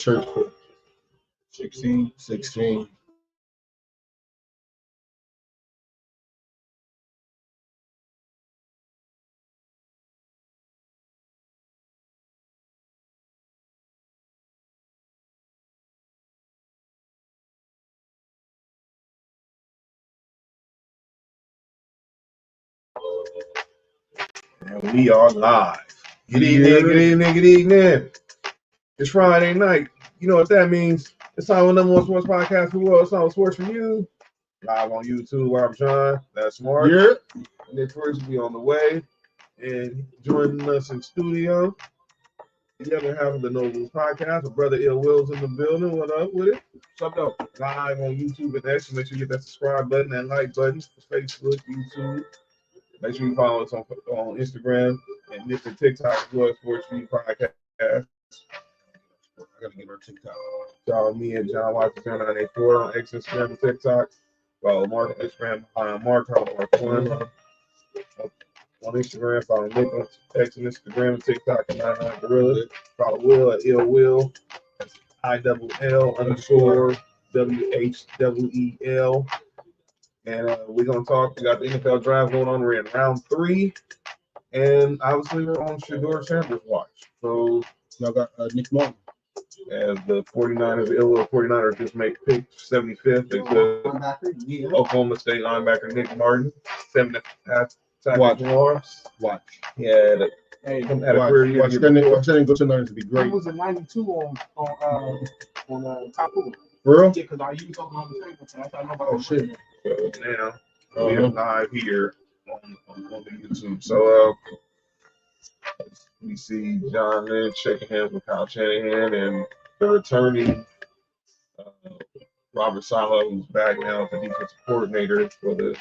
church for 16. 16. And we are live. Good evening, good evening, good evening. It's Friday night. You know what that means? It's time for number one sports podcast in the world. It's time Sports4U. Live on YouTube where I'm John. That's Mark. Yeah. Nick first will be on the way. And joining us in studio, the other half of the Nobles podcast, my brother Ill Will's in the building. What up with it? What's up, though? Live on YouTube and X. Make sure you get that subscribe button, that like button for Facebook, YouTube. Make sure you follow us on Instagram and different TikTok as well, Sports4U podcast. I gotta get our TikTok. Follow me and John White 984 on X, Instagram, and TikTok. Follow Mark on Instagram, Mark One on Instagram. Follow Nick on X and Instagram and TikTok and 99 Gorilla. Follow Will at Ill Will. That's ILL_WHWEL. And we're gonna talk. We got the NFL draft going on. We're in round 3, and obviously we're on Shedeur Sanders watch. So Y'all got Nick Martin. as the 49ers, the Illinois 49ers just make pick 75th. It's the Oklahoma State linebacker Nick Martin, 7.5 tackles and loss. Watch. He had a career year. Watch that nigga go to Niners to be He great. was a 92 on top four. For real? Yeah, because I used Oklahoma State, but that's how I know about Oh, shit. So now we are live here on the YouTube. So we see John Lynch shaking hands with Kyle Shanahan and the returning Robert Saleh, who's back now as the defensive coordinator for the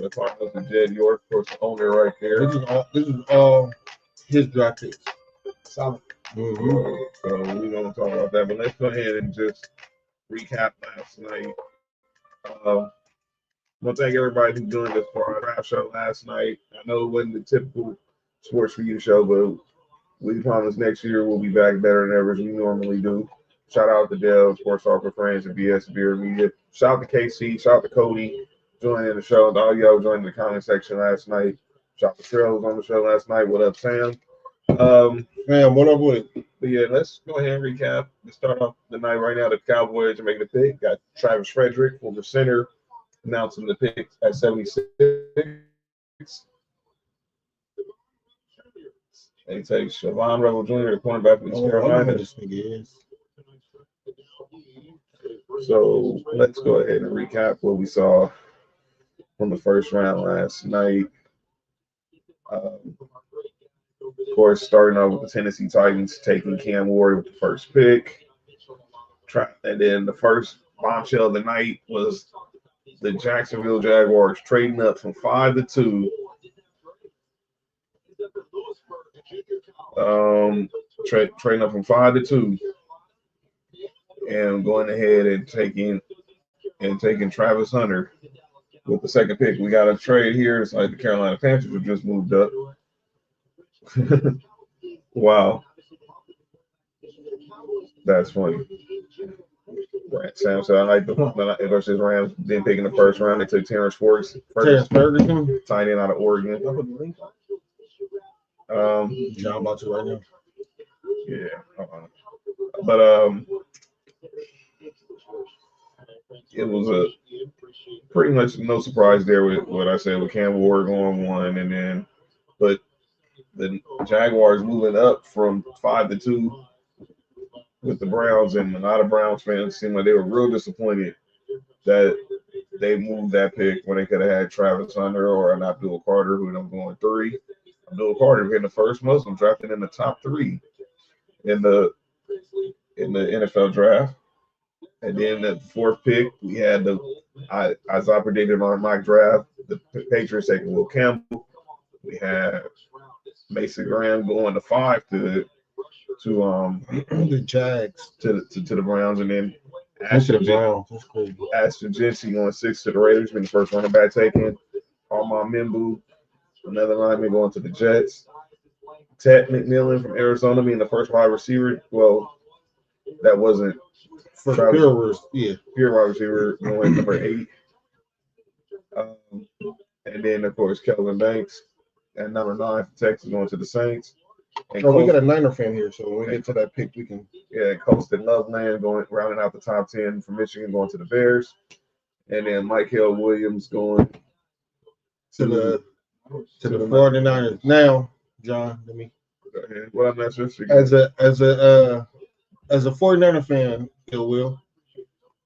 Cardinals, and Jed York, of course, the owner right there. This is all his draft picks. Solid. Mm-hmm. So we're gonna talk about that, but let's go ahead and just recap last night. I want to thank everybody who joined us for our draft show last night. I know it wasn't the typical Sports4U show, but we promise next year we'll be back better than ever as we normally do. Shout out to Dell, Sports Soccer Friends, and BS Beer Media. Shout out to KC, shout out to Cody joining the show. The audio joined the comment section last night. Shout out to Trail was on the show last night. What up, Sam? Man, what up with it? But yeah, let's go ahead and recap. Let's start off the night right now. The Cowboys are making the pick. Got Travis Frederick, former center, announcing the pick at 76. They take Siobhan Rebel Jr., the cornerback from East Carolina. This nigga is. So let's go ahead and recap what we saw from the first round last night. Of course, starting off with the Tennessee Titans taking Cam Ward with the first pick. And then the first bombshell of the night was the Jacksonville Jaguars trading up from 5 to 2. Trading up from 5 to 2 and going ahead and taking Travis Hunter with the second pick. We got a trade here. It's like the Carolina Panthers have just moved up. Wow. That's funny. Right. Sam said I like the versus Rams didn't pick in the first round. They took Terrence Ferguson, tight end out of Oregon. John about to right now. Yeah. But it was a pretty much no surprise there with what I said with Cam Ward going 1, but the Jaguars moving up from 5 to 2 with the Browns, and a lot of Browns fans seemed like they were real disappointed that they moved that pick when they could have had Travis Hunter or an Abdul Carter, who ended up going 3. Abdul Carter getting the first Muslim drafted in the top 3 in the NFL draft. And then the fourth pick, we had as I predicted on my draft, the Patriots taking Will Campbell. We had Mason Graham going to 5 to the Jags to the Browns, and then Ashton Jency going 6 to the Raiders, being the first running back taken. Armand Membu, another lineman, going to the Jets. Ted McMillan from Arizona being the first wide receiver. Well, that wasn't For Travis. pure, yeah. pure wide receiver going number 8. And then of course Kelvin Banks at number 9 for Texas going to the Saints. And Oh, we got Colston, a Niner fan here, so when we get to that pick, we can. yeah, Colston Loveland going rounding out the top 10 for Michigan going to the Bears. And then Michael Williams going To the to the 49ers. Now, John, let me Go ahead. Well, I'm not sure. as a 49er fan, Will,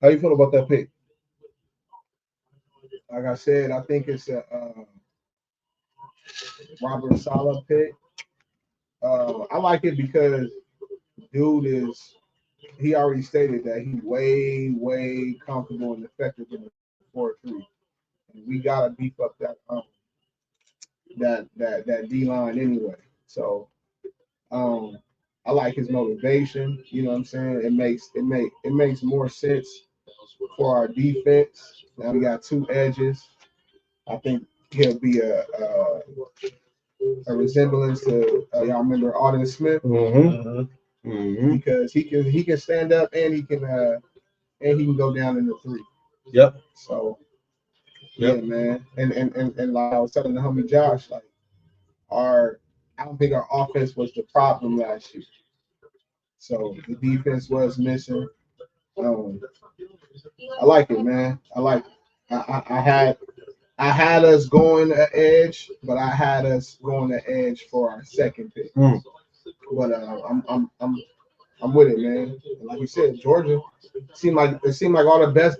how you feel about that pick? Like I said, I think it's a Robert Saleh pick. I like it because dude he already stated that he's way comfortable and effective in the 4-3. And we gotta beef up that D line anyway. So I like his motivation. You know what I'm saying? It makes more sense for our defense. Now we got 2 edges. I think he'll be a resemblance to y'all remember Alden Smith because he can stand up and he can go down in the 3. Yep. So Yep. yeah, man. And like I was telling the homie Josh, like I don't think our offense was the problem last year. So the defense was missing. I like it, man. I like it. I had us going to edge, but I had us going to edge for our second pick. But I'm with it, man. Like you said, Georgia seemed like all the best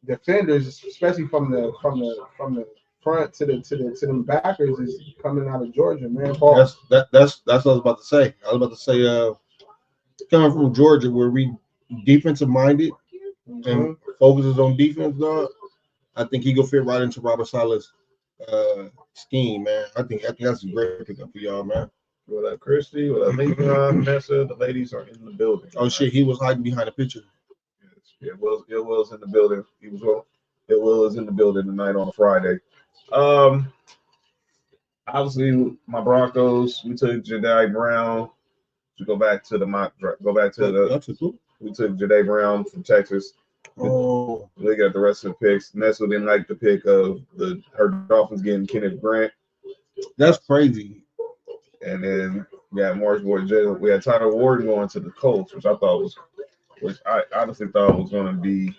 defenders, especially from the front to the backers, is coming out of Georgia, man. That's what I was about to say. I was about to say, coming from Georgia, where we defensive minded and focuses on defense, dog. I think he gonna fit right into Robert Saleh's scheme, man. I think that's a great pickup for y'all, man. What up, Christy? What up, Leon, Vanessa? The ladies are in the building. Oh shit, he was hiding behind the picture. Yeah, Will's in the building. Will is in the building tonight on a Friday. Obviously my Broncos. We took Jahdae Brown to go back to the mock draft. We took Jahdae Brown from Texas. Oh, They got the rest of the picks. Nessa didn't like the pick of her Dolphins getting Kenneth Grant. that's crazy. And then we got Morris Boyd. We had Tyler Ward going to the Colts, which I honestly thought was going to be.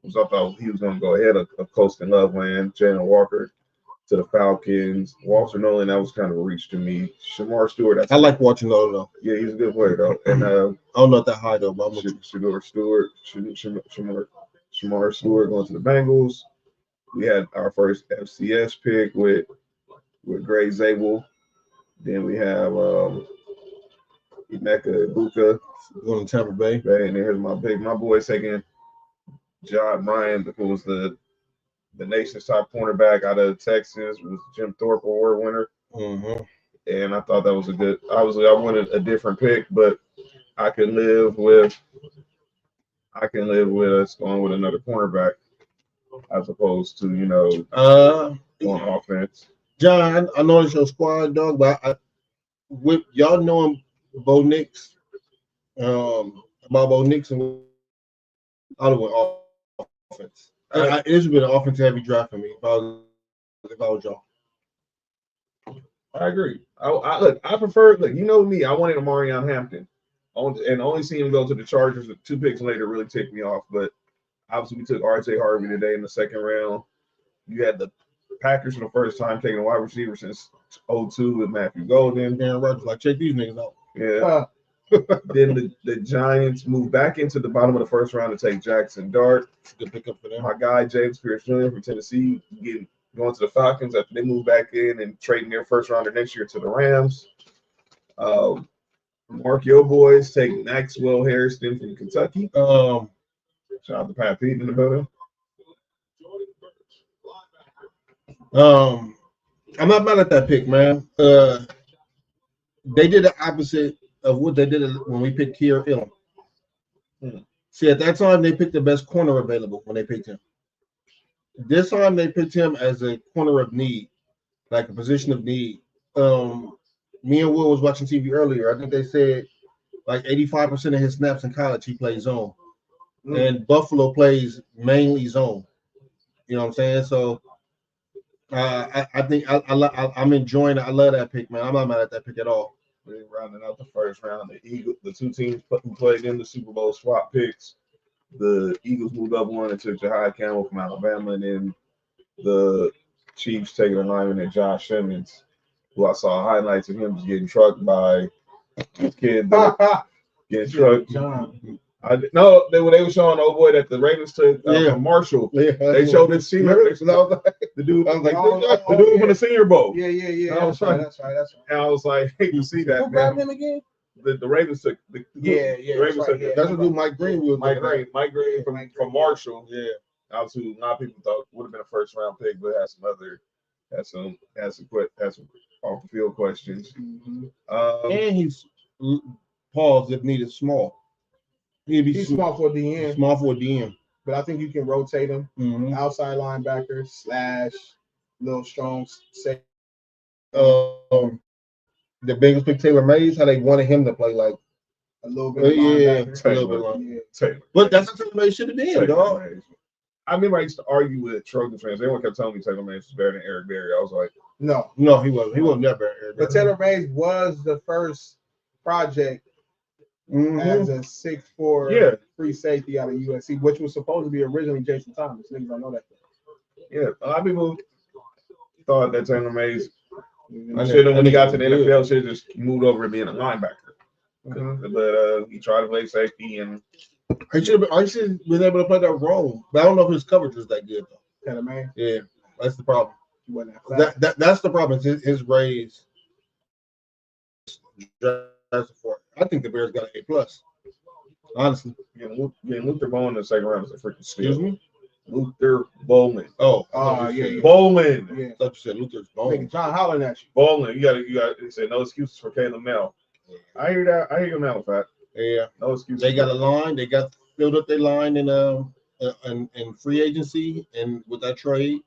I thought he was going to go ahead of Colston Loveland, Jalen Walker to the Falcons. Walter Nolan, that was kind of a reach to me. Shamar Stewart. I like watching Nolan though. Yeah, he's a good player though. And I don't know that high though, but Shamar Stewart going to the Bengals. We had our first FCS pick with Gray Zabel. Then we have Emeka Ibuka going to Tampa Bay. And then here's my boy taking John Ryan, who was the nation's top cornerback out of Texas, was Jim Thorpe Award winner. And I thought that was a good. Obviously, I wanted a different pick, but I can live with us going with another cornerback as opposed to on offense. John, I know it's your squad, dog, but with y'all knowing Bo Nix, about Bo Nix, and I would have went offense. It's been an offensive heavy draft for me. If I was y'all. I agree. I prefer. Look, you know me. I wanted Amarion Hampton, and only seeing him go to the Chargers 2 picks later really ticked me off. But obviously, we took R.J. Harvey today in the 2nd round. You had the Packers for the first time taking a wide receiver since 2002 with Matthew Golden. Aaron Rodgers like, check these niggas out. Yeah. Then the Giants moved back into the bottom of the 1st round to take Jackson Dart. Good pickup for them. My guy James Pierce Jr. from Tennessee going to the Falcons after they moved back in and trading their 1st rounder next year to the Rams. Mark Yo boys take Maxwell Harrison from Kentucky. Shout out to Pat Pete in the building. I'm not mad at that pick, man. They did the opposite of what they did when we picked Kier Ilm. See, at that time, they picked the best corner available when they picked him. This time, they picked him as a corner of need, like a position of need. Me and Will was watching TV earlier. I think they said like 85% of his snaps in college he plays zone, and Buffalo plays mainly zone. You know what I'm saying? So I think I'm enjoying it. I love that pick, man. I'm not mad at that pick at all. We're rounding out the first round. The two teams who played in the Super Bowl swap picks. The Eagles moved up one and took Jahai Campbell from Alabama, and then the Chiefs taking a lineman at Josh Simmons, who I saw highlights of him just getting trucked by this kid that getting trucked. No, they were showing the old boy that the Ravens took from Marshall. Yeah, they showed his senior. The dude, I was like, the dude from the Senior Bowl. Yeah. That's right. And I was like, hate to see that. Who grabbed him again? The Ravens took. The Ravens took. That's what dude Mike Green was. Mike Green from Marshall. Yeah, obviously, a lot of people thought would have been a first round pick, but had some off the field questions. And he's paused if needed small. He's small for DM. Small for DM. But I think you can rotate him. Outside linebacker / little strong safety. The Bengals picked Taylor Mays. How they wanted him to play like a little bit. A little bit long. But that's what Taylor Mays should have been, dog. I remember I used to argue with Trojan fans. Everyone kept telling me Taylor Mays was better than Eric Berry. I was like, no, he wasn't. He wasn't that better. But Taylor Mays was the first project as a 6'4" free safety out of USC, which was supposed to be originally Jason Thomas. Niggas don't know that. Yeah, a lot of people thought that Taylor Mays should have, when he got to the NFL, should have just moved over and being a linebacker. But he tried to play safety, and he should have been able to play that role. But I don't know if his coverage was that good though. Taylor Mays. Yeah, that's the problem. That's the problem. His raise. I think the Bears got an A+. Honestly, Luther Bowman in the second round is a freaking steal. Excuse me, Luther Bowman. Yeah. Bowman. Yeah, I thought you said Luther's Bowman. John hollering at you. Bowman. You got. He said no excuses for Caleb Mel. I hear that. I hear you, Malafat. Yeah, no excuses. They got a line. They got filled up their line in free agency and with that trade.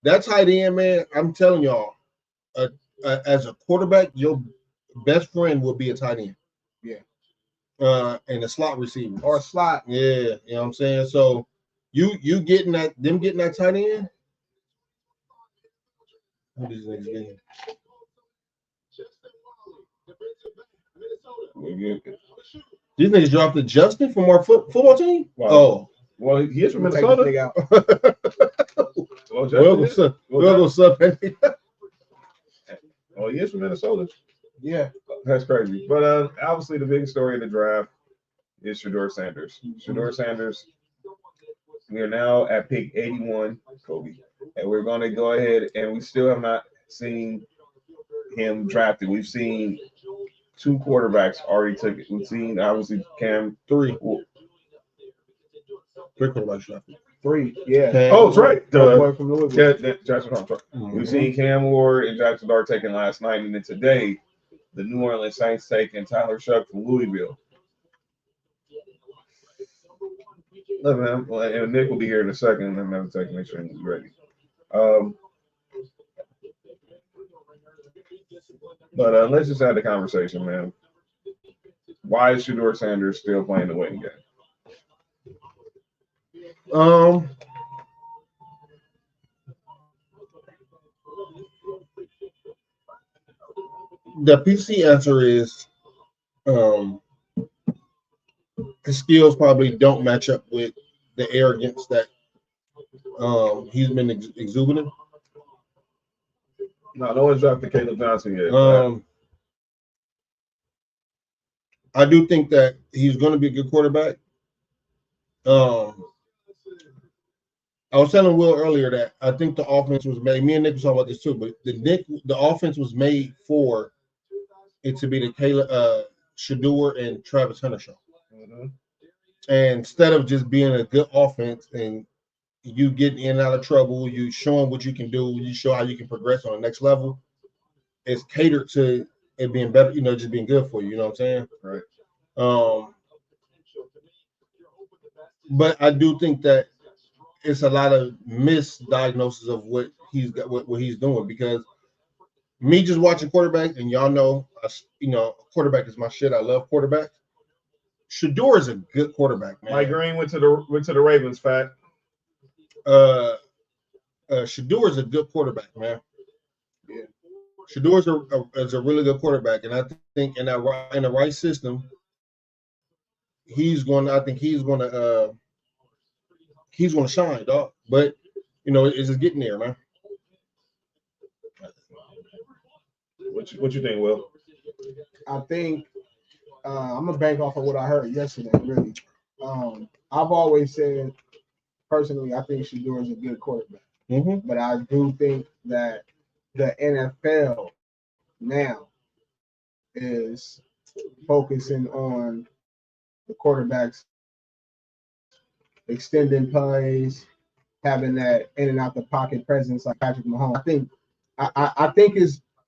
That tight end, man. I'm telling y'all, as a quarterback, your best friend will be a tight end. Yeah. And a slot receiver. Or a slot. Yeah, you know what I'm saying? So you getting that tight end? What is this game? These niggas dropped to Justin from our football team? Wow. Oh. Well, he is from Minnesota. We'll sub. Oh, he is from Minnesota. Yeah. That's crazy. But obviously the big story of the draft is Shedeur Sanders. Shedeur Sanders, we are now at pick 81, Kobe. And we're going to go ahead, and we still have not seen him drafted. We've seen 2 quarterbacks already took it. We've seen, obviously, Cam. 3 quarterbacks drafted. 3, yeah. Oh, that's right. Jackson Dart. We've seen Cam Ward and Jackson Dart taken last night, and then today, the New Orleans Saints taking Tyler Shuck from Louisville. Look, man, and Nick will be here in a second, and I'm going to make sure he's ready. But let's just have the conversation, man. Why is Shedeur Sanders still playing the waiting game? The PC answer is his skills probably don't match up with the arrogance that he's been exuberant. No one's drafted Caleb Johnson yet. I do think that he's going to be a good quarterback. I was telling Will earlier that I think the offense was made. Me and Nick was talking about this too, but the offense was made for it to be the Caleb Shedeur and Travis Hunter show. And instead of just being a good offense and you getting in and out of trouble, you showing what you can do, you show how you can progress on the next level. It's catered to it being better, just being good for you. You know what I'm saying? Right. But I do think that it's a lot of misdiagnosis of what he's got, what he's doing, because me just watching quarterback, and y'all know, quarterback is my shit. I love quarterbacks. Shador is a good quarterback, man. Mike Green went to the Ravens, fat. Shador is a good quarterback, man. Yeah. Shador is a really good quarterback, and I think in the right system, he's going to shine, dog. But it's just getting there, man. What you think, Will? I think I'm gonna bank off of what I heard yesterday. Really, I've always said personally, I think Shador is a good quarterback, but I do think that the NFL now is focusing on the quarterbacks extending plays, having that in and out the pocket presence like Patrick Mahomes.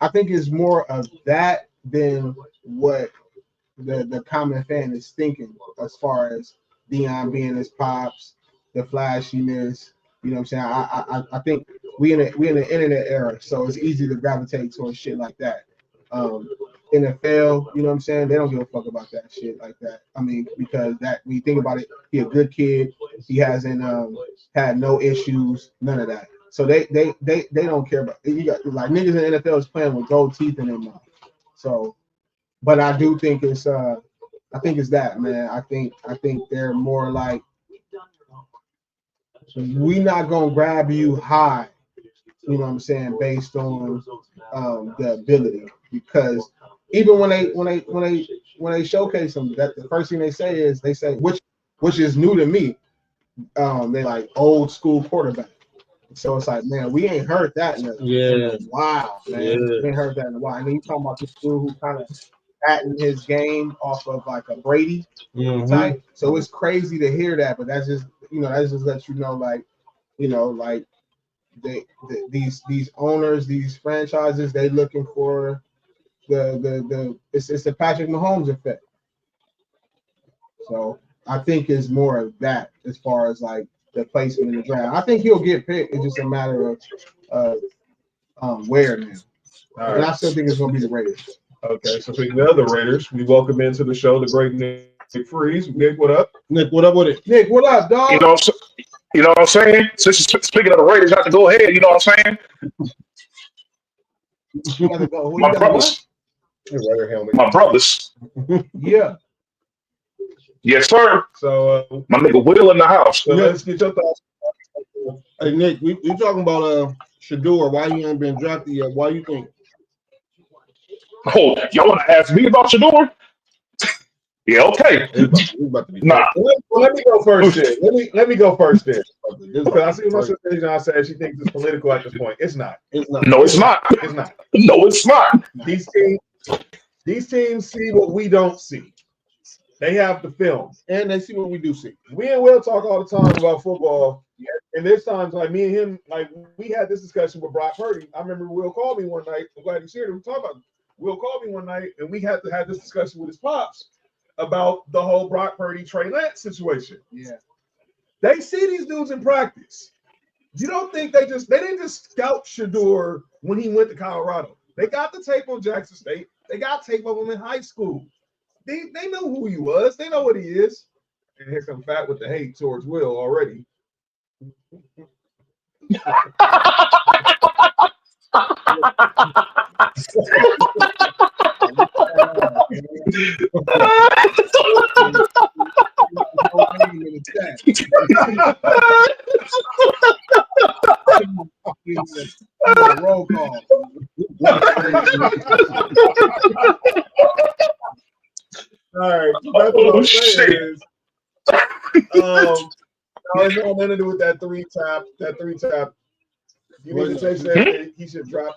I think it's more of that than what the common fan is thinking as far as Deion being his pops, the flashiness. You know what I'm saying? I think we in the internet era, so it's easy to gravitate towards shit like that. NFL, you know what I'm saying? They don't give a fuck about that shit like that. I mean, because that when you think about it, he a good kid. He hasn't had no issues, none of that. So they don't care about you got like niggas in the NFL is playing with gold teeth in their mouth. So, but I do think it's that, man. I think they're more like we not gonna grab you high, you know what I'm saying, based on the ability. Because even when they showcase them, that the first thing they say which is new to me, they like old school quarterback. So it's like, man, we ain't heard that in a while, man. Yeah. We ain't heard that in a while. And then you talking about this dude who kind of patting his game off of like a Brady type. So it's crazy to hear that, but that just lets you know, like, like these owners, these franchises, they looking for it's the Patrick Mahomes effect. So I think it's more of that as far as like the placement in the draft. I think he'll get picked. It's just a matter of where now. And I still think it's going to be the Raiders. Okay, so speaking of the Raiders, we welcome into the show the great Nick Freeze. Nick, what up? Nick, what up with it? Nick, what up, dog? You know what I'm saying? Since you're speaking of the Raiders, you have to go ahead. You know what I'm saying? You got to go. My brothers. My brothers. Yeah. Yes, sir. So my nigga Will in the house. So let's get your thoughts. Hey Nick, we talking about Shador. Why he ain't been drafted yet? Why you think? Oh, y'all want to ask me about Shador? Yeah, okay. Nah. Well, let me go first then. Let me go first then. Because I see my sister John said she thinks it's political at this point. It's not. It's not. No, it's not. It's not. No, it's not. These teams see what we don't see. They have the film. And they see what we do see. We and Will talk all the time about football. And there's times like me and him, like we had this discussion with Brock Purdy. I remember Will called me one night. I'm glad he's here to talk about it. Will called me one night and we had to have this discussion with his pops about the whole Brock Purdy, Trey Lance situation. Yeah. They see these dudes in practice. You don't think they didn't just scout Shador when he went to Colorado. They got the tape on Jackson State. They got tape of him in high school. They know who he was. They know what he is. And here comes Fat with the hate towards Will already. Roll call. All right, that's what I'm saying is, it's not nothing to do with that three tap. You need to say that he should drop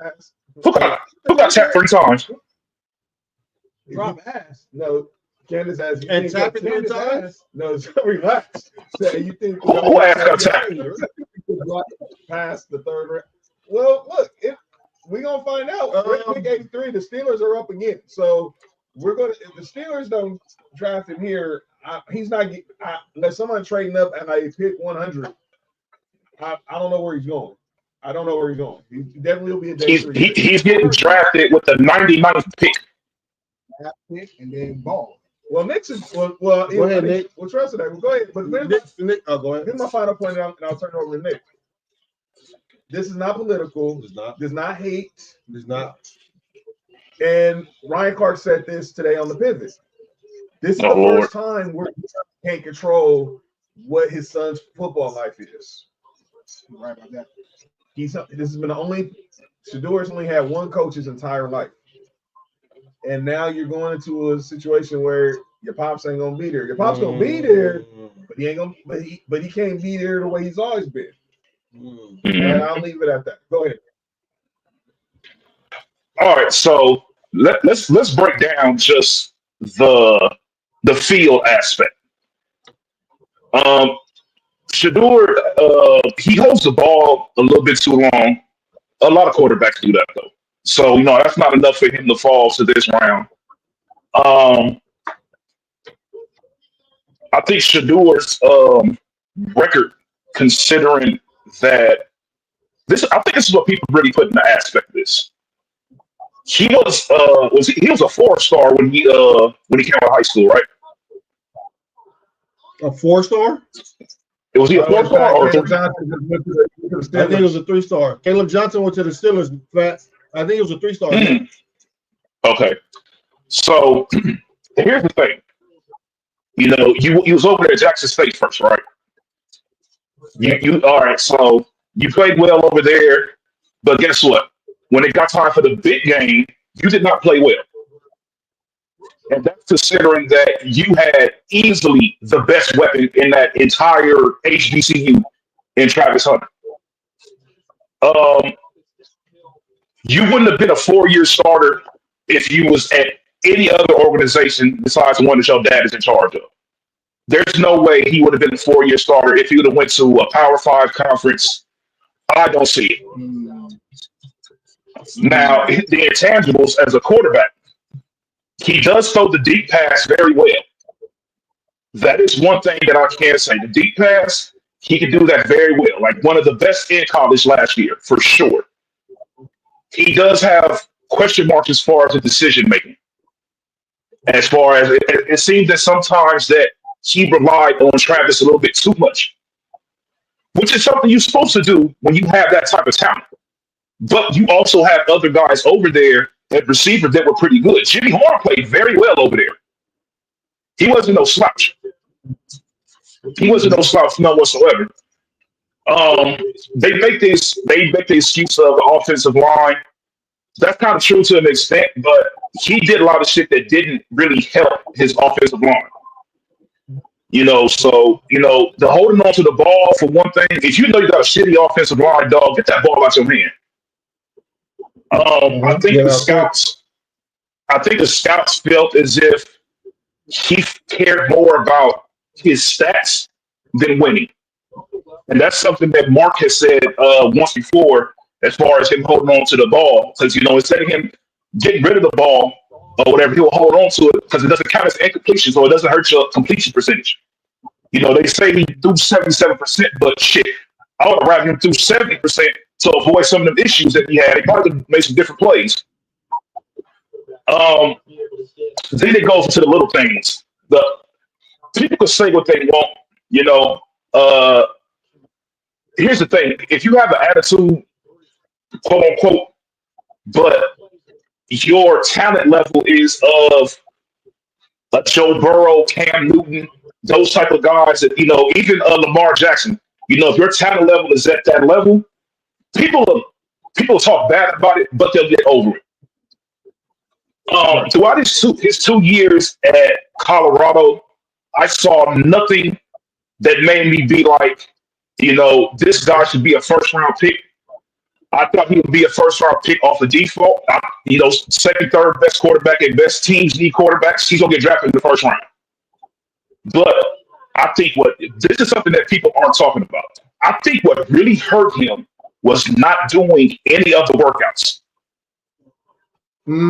ass. Who got tapped 3 times? Drop ass. No, Candace ass. And tap it 3 times? No, relax. So you think Who ass got tapped? Past the third round? Well, look, we're gonna find out. Pick 83. The Steelers are up again, so we're gonna. If the Steelers don't draft him here, he's not. Unless someone trading up and I pick 100, I don't know where he's going. I don't know where he's going. He definitely will be a day He's 3 pick. he's getting drafted with the 99th pick. That pick and then ball. Well, Nick's is well. Go ahead, Nick. We'll trust that. Well, go ahead. But Nick, go ahead. here's my final point, and I'll turn it over to Nick. This is not political. It's not. Does not hate. It's not. And Ryan Clark said this today on the pivot. This is the first time where he can't control what his son's football life is. You're right about that. This has been the only Shador's only had one coach his entire life. And now you're going into a situation where your pops ain't gonna be there. Your pops gonna be there, but he ain't gonna but he can't be there the way he's always been. And I'll leave it at that. Go ahead. All right, so let's break down just the field aspect. Shador, he holds the ball a little bit too long. A lot of quarterbacks do that though. So that's not enough for him to fall to this round. I think Shador's record, considering that I think this is what people really put in the aspect of this. He was he was a 4-star when he came out of high school, right? A 4-star? Was he a 4-star or Caleb Johnson just went to the I think it was a 3-star. Caleb Johnson went to the Steelers. I think it was a 3-star. Okay, so here's the thing. You was over there at Jackson State first, right? You all right? So you played well over there, but guess what? When it got time for the big game, you did not play well. And that's considering that you had easily the best weapon in that entire HBCU in Travis Hunter. You wouldn't have been a 4-year starter if you was at any other organization besides the one that your dad is in charge of. There's no way he would have been a 4-year starter if he would have went to a Power 5 conference. I don't see it. Now, the intangibles as a quarterback, he does throw the deep pass very well. That is one thing that I can say. The deep pass, he can do that very well. Like one of the best in college last year, for sure. He does have question marks as far as the decision making. As far as it seems that sometimes that he relied on Travis a little bit too much, which is something you're supposed to do when you have that type of talent. But you also have other guys over there at receiver that were pretty good. Jimmy Horn played very well over there. He wasn't no slouch. He wasn't no slouch, none whatsoever. They make the excuse of the offensive line. That's kind of true to an extent, but he did a lot of shit that didn't really help his offensive line. So the holding on to the ball for one thing. If you know you got a shitty offensive line, dog, get that ball out your hand. I think the scouts felt as if he cared more about his stats than winning. And that's something that Mark has said once before as far as him holding on to the ball. Because, instead of him getting rid of the ball or whatever, he'll hold on to it because it doesn't count as incompletion, so it doesn't hurt your completion percentage. They say he threw 77%, but shit, I would have rather him threw 70% to avoid some of the issues that he had. He probably could make some different plays. Then it goes into the little things. The people can say what they want, here's the thing. If you have an attitude, quote unquote, but your talent level is of a Joe Burrow, Cam Newton, those type of guys that, even Lamar Jackson, if your talent level is at that level, people talk bad about it, but they'll get over it. Throughout his 2 years at Colorado, I saw nothing that made me be like, this guy should be a first-round pick. I thought he would be a first-round pick off the default. Second, third best quarterback and best teams need quarterbacks. He's going to get drafted in the first round. But I think this is something that people aren't talking about. I think what really hurt him was not doing any of the workouts.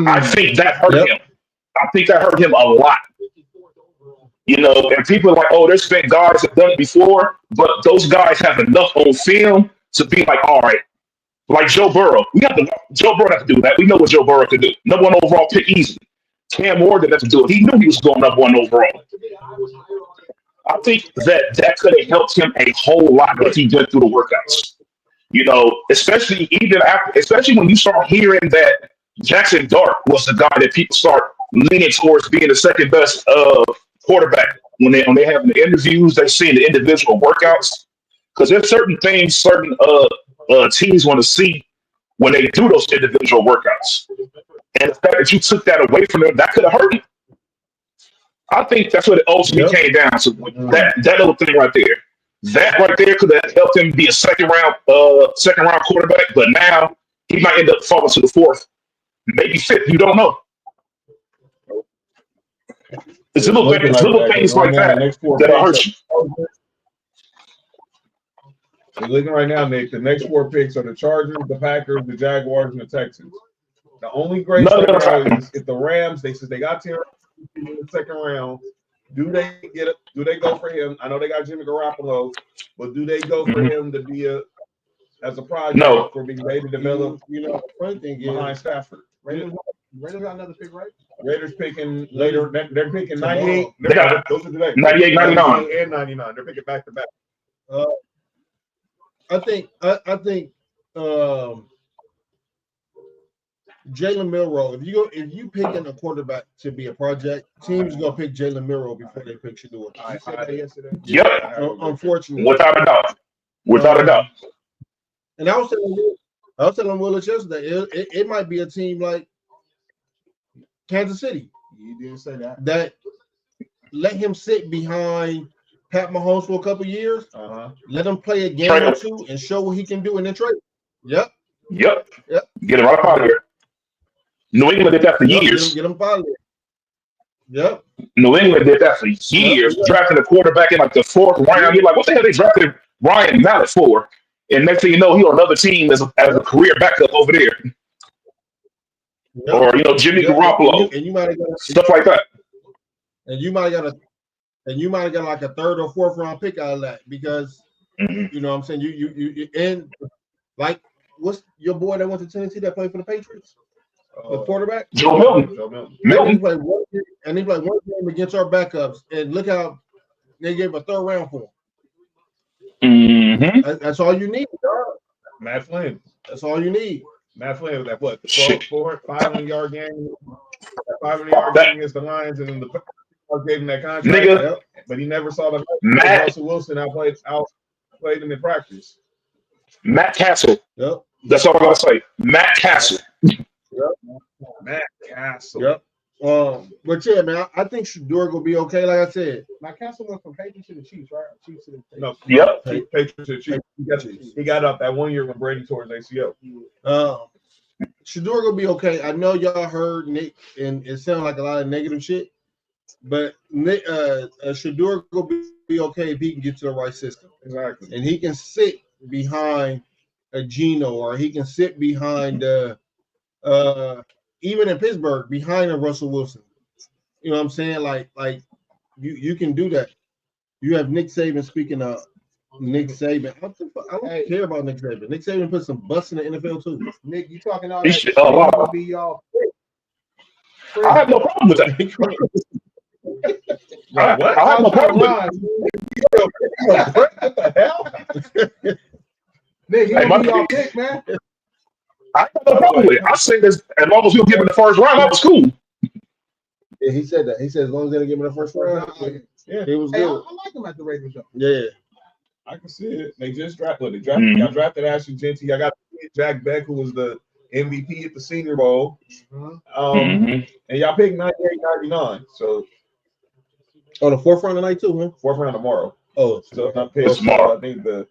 I think that hurt him. I think that hurt him a lot. And people are like, oh, there's been guys that done it before, but those guys have enough on film to be like, all right, Like Joe Burrow. Joe Burrow have to do that. We know what Joe Burrow could do. Number one overall pick easily. Cam Ward didn't have to do it. He knew he was going number one overall. I think that could have helped him a whole lot if he went through the workouts. Especially when you start hearing that Jackson Dart was the guy that people start leaning towards being the second best quarterback when they having the interviews, they see the individual workouts. Because there's certain things certain teams want to see when they do those individual workouts. And the fact that you took that away from them, that could have hurt him. I think that's what it ultimately came down to. That little thing right there. That right there could have helped him be a second round quarterback, but now he might end up falling to the fourth, maybe fifth. You don't know. It's little things like that that hurt you. You're looking right now, Nick. The next 4 picks are the Chargers, the Packers, the Jaguars, and the Texans. The only great thing is if the Rams, since they got Terry in the second round, do they go for him? I know they got Jimmy Garoppolo, but do they go for him to be as a project for being ready to develop? The funny thing is behind Stafford. Raiders got another pick, right? Raiders picking later. They're picking 98. Those are today. 98, 99. And 99. They're picking back to back. I think Jalen Milroe. If you picking a quarterback to be a project, teams gonna pick Jalen Milroe before they pick Shador. I said that yesterday. Yep. Unfortunately, Without a doubt. And I was telling Willis yesterday, it might be a team like Kansas City. You didn't say that. That let him sit behind Pat Mahomes for a couple years. Let him play a game or two and show what he can do, and then trade. Yep. Get him right out of here. New England did that for years. Get him out of there. Yep. New England did that for years, drafting a quarterback in like the 4th round. You're like, what the hell they drafted Ryan Mallett for? And next thing you know, he on another team as a career backup over there. Or Jimmy Garoppolo, and you might have got stuff like that. And you might have got like a 3rd or 4th round pick out of that because you know what I'm saying. You and like what's your boy that went to Tennessee that played for the Patriots? The quarterback? Joe Milton. He played one game against our backups, and look how they gave a 3rd round for him. That's all you need, dog. Matt Flynn. That's all you need. Matt Flynn was that what? 500-yard game. That 500-yard game against the Lions, and then the gave him that contract. Nigga. But he never saw the Russell Wilson outplayed him in practice. Matt Castle. Yep. That's all I gotta say. Matt Castle. Matt Castle. Yep. But yeah, man, I think Shador will be okay. Like I said, Matt Castle went from Patriots to the Chiefs, right? Chiefs to the Patriots. No. Yep. Patriots to the Chiefs. He got up that 1 year when Brady tore his ACL. Shador will be okay. I know y'all heard Nick, and it sounded like a lot of negative shit. But Nick, Shador will be okay if he can get to the right system. Exactly. And he can sit behind a Geno, or he can sit behind even in Pittsburgh behind a Russell Wilson. You know what I'm saying? Like you can do that. You have Nick Saban. Speaking of Nick Saban, I don't care about Nick Saban. Nick Saban put some butts in the NFL too. Nick, you talking all He that? should- Be y'all. I have no problem with that. I have no problem with it. What the hell? Nick, you Hey, gonna be y'all pick, man. I have no problem with it. I say this as long as we don't give him the 1st round, that was cool. Yeah, he said that. He said as long as they don't give him the 1st round, Yeah. it was Hey, I good. like him at the Raiders, though. Yeah. I can see it. They just drafted. Y'all drafted Ashton Genty. I got Jack Beck, who was the MVP at the Senior Bowl. And y'all picked 98, 99. So On the 4th round tonight too, huh? 4th round tomorrow. Oh, So if not picked tomorrow. I think the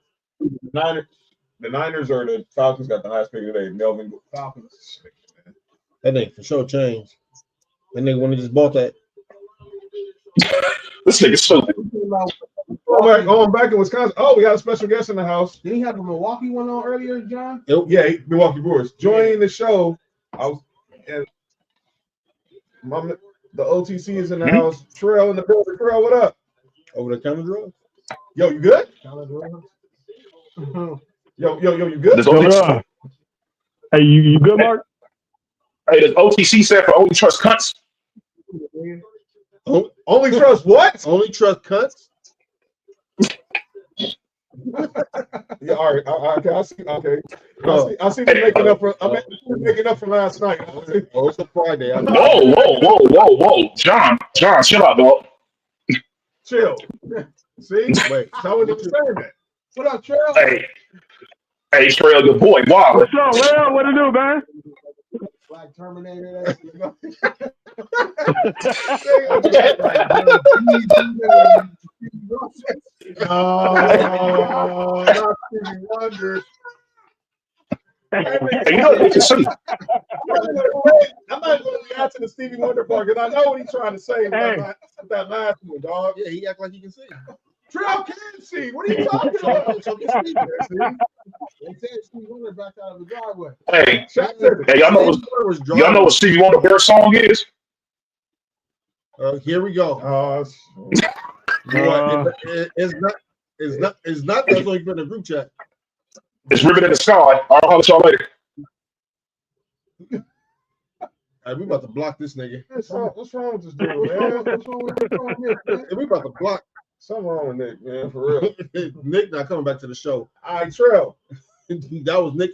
Niners or the Falcons got the highest pick today. Melvin Falcons. that nigga for sure changed. That nigga when he just bought that. This nigga stupid. Going back in Wisconsin. Oh, we got a special guest in the house. Did he have a Milwaukee one on earlier, John? Yeah, Milwaukee Brewers. Joining the show. The OTC is in the house. Trail in the building. Trail, what up? Over the counter drugs. Yo, you good? Yo, you good? This Hey, you good, Mark? Hey, does OTC stand for only trust cunts? Only trust what? Only trust cunts. Yeah, all right. Okay, I see. Okay, I see them making up for. I'm making up for last night. Oh, it's a Friday. Whoa. John, chill out, dog. Chill. See, Wait. someone was saying that. What up, Trail? Hey, Trail, your boy, wow. What's up, Will? What to do, man? Black Terminator. Oh, not Stevie Wonder. Hey, you know what you can see? I'm not going to react to the Stevie Wonder part because I know what he's trying to say with that last one, dog. Yeah, he act like he can see. Trail can see. What are you talking about? So can Stevie. They said Stevie Wonder back out of the driveway. Hey, Hey, y'all know what Stevie Wonder Bear song is? Here we go. It's not. That's what you put in the group chat. It's Ribbon in the Sky. I'll holler at y'all later. Hey, we about to block this nigga. What's wrong with this dude, man? What's wrong with Nick? We about to block. Something wrong with Nick, man, for real. Nick not coming back to the show. All right, Trail. That was Nick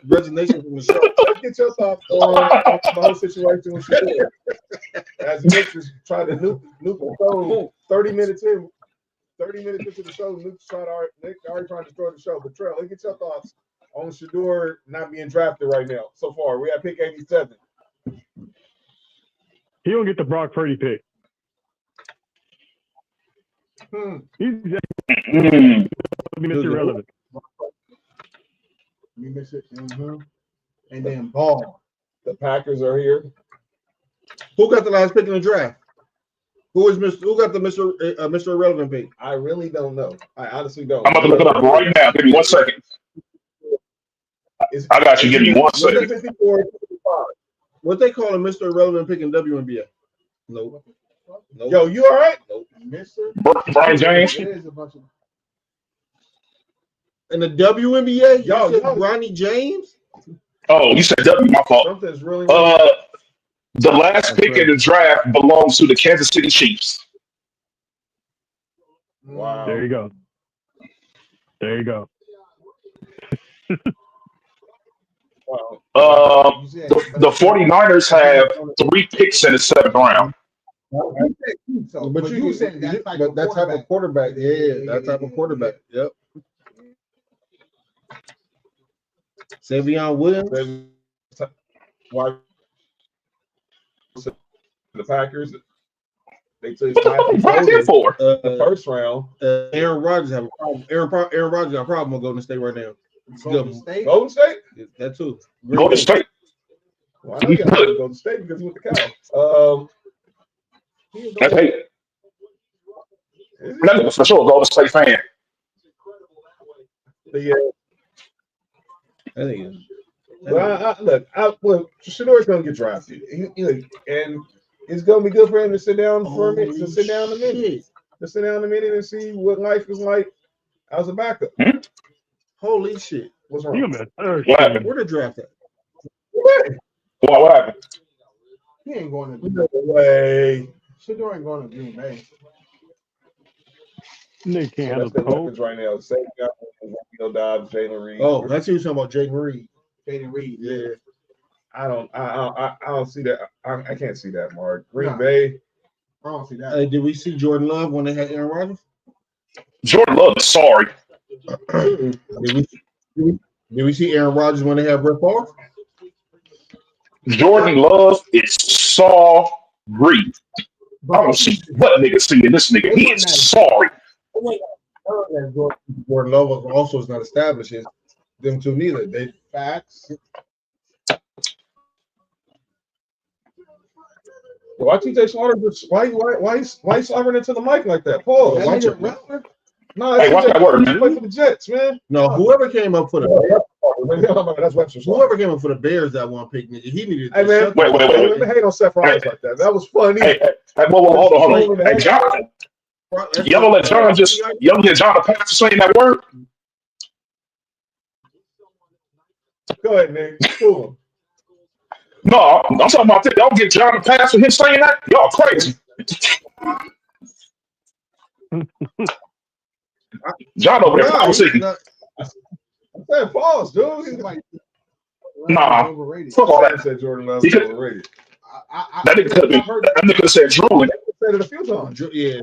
resignation from the show. Get your thoughts on the whole situation with Shador. As Nick just tried to nuke the show 30 minutes in. 30 minutes into the show, Nick already trying to destroy the show. But Trail, get your thoughts on Shador not being drafted right now. So far, we at pick 87. He don't get the Brock Purdy pick. He's Mr. Irrelevant. You miss it. And then Ball. The Packers are here. Who got the last pick in the draft? Who got the Mr. Irrelevant pick? I really don't know. I honestly don't. I'm about to look it up right now. Give me 1 second. I got you. Give me 1 second. What they call a Mr. Irrelevant pick in WNBA? Nope. Yo, you all right? Nope. Brian James. In the WNBA? Yo, Ronnie James? Oh, you said W. My fault. Something's really. The last pick in the draft belongs to the Kansas City Chiefs. Wow. There you go. Wow. The 49ers have 3 picks in the 7th round. But you said that type of quarterback. Yeah, that type of quarterback. Yep. Savion Williams. Why? The Packers. They took the first round. Aaron Rodgers have a problem. Aaron Rodgers got a problem with Golden State right now. Golden State? That too. Golden State. Well, I know you got to Golden State because he went to Cal. That's hate. That's for sure a Golden State fan. Yeah. I think look, Shador's going to get drafted. And it's going to be good for him to sit down for a minute. To sit down a minute and see what life is like as a backup. Holy shit. What's wrong? What happened? Where the draft at? What happened? He ain't going to no way. Shador ain't going to Green Bay. Nick can't handle the the cold weapons right now. Same guy, Romeo Dobbs, Jalen Reed. Oh, that's you talking about Jaden Reed. Yeah. I don't see that. I can't see that, Mark. Green Bay. I don't see that. Did we see Jordan Love when they had Aaron Rodgers? Jordan Love is sorry. Did we see Aaron Rodgers when they had Brett Favre? Jordan Love is sorry. I don't see what nigga seeing this nigga. He is sorry. Jordan Love also is not established. Them two neither. They facts. Why TJ Slaughter? Why slobbering into the mic like that? Paul, watch it. No, hey, watch that word, man. Play for the Jets, man. No, whoever came up for the that's Webster. Whoever came up for the Bears that one pick, nigga, he needed. Hey man, wait. Hate on Seth Rollins like that. That was funny. Hey, hold on. Hey, John. Y'all gonna let John pass saying that word? Go ahead, Nick. Fool him. No, I'm talking about that. Y'all get John a pass for him saying that. Y'all crazy. John over there power seeking. I said pause, dude. He's like, Nah, overrated. fuck all I that. said Jordan Love He is could- overrated. That nigga could have been. That nigga said drooling. I said it a few times. Yeah.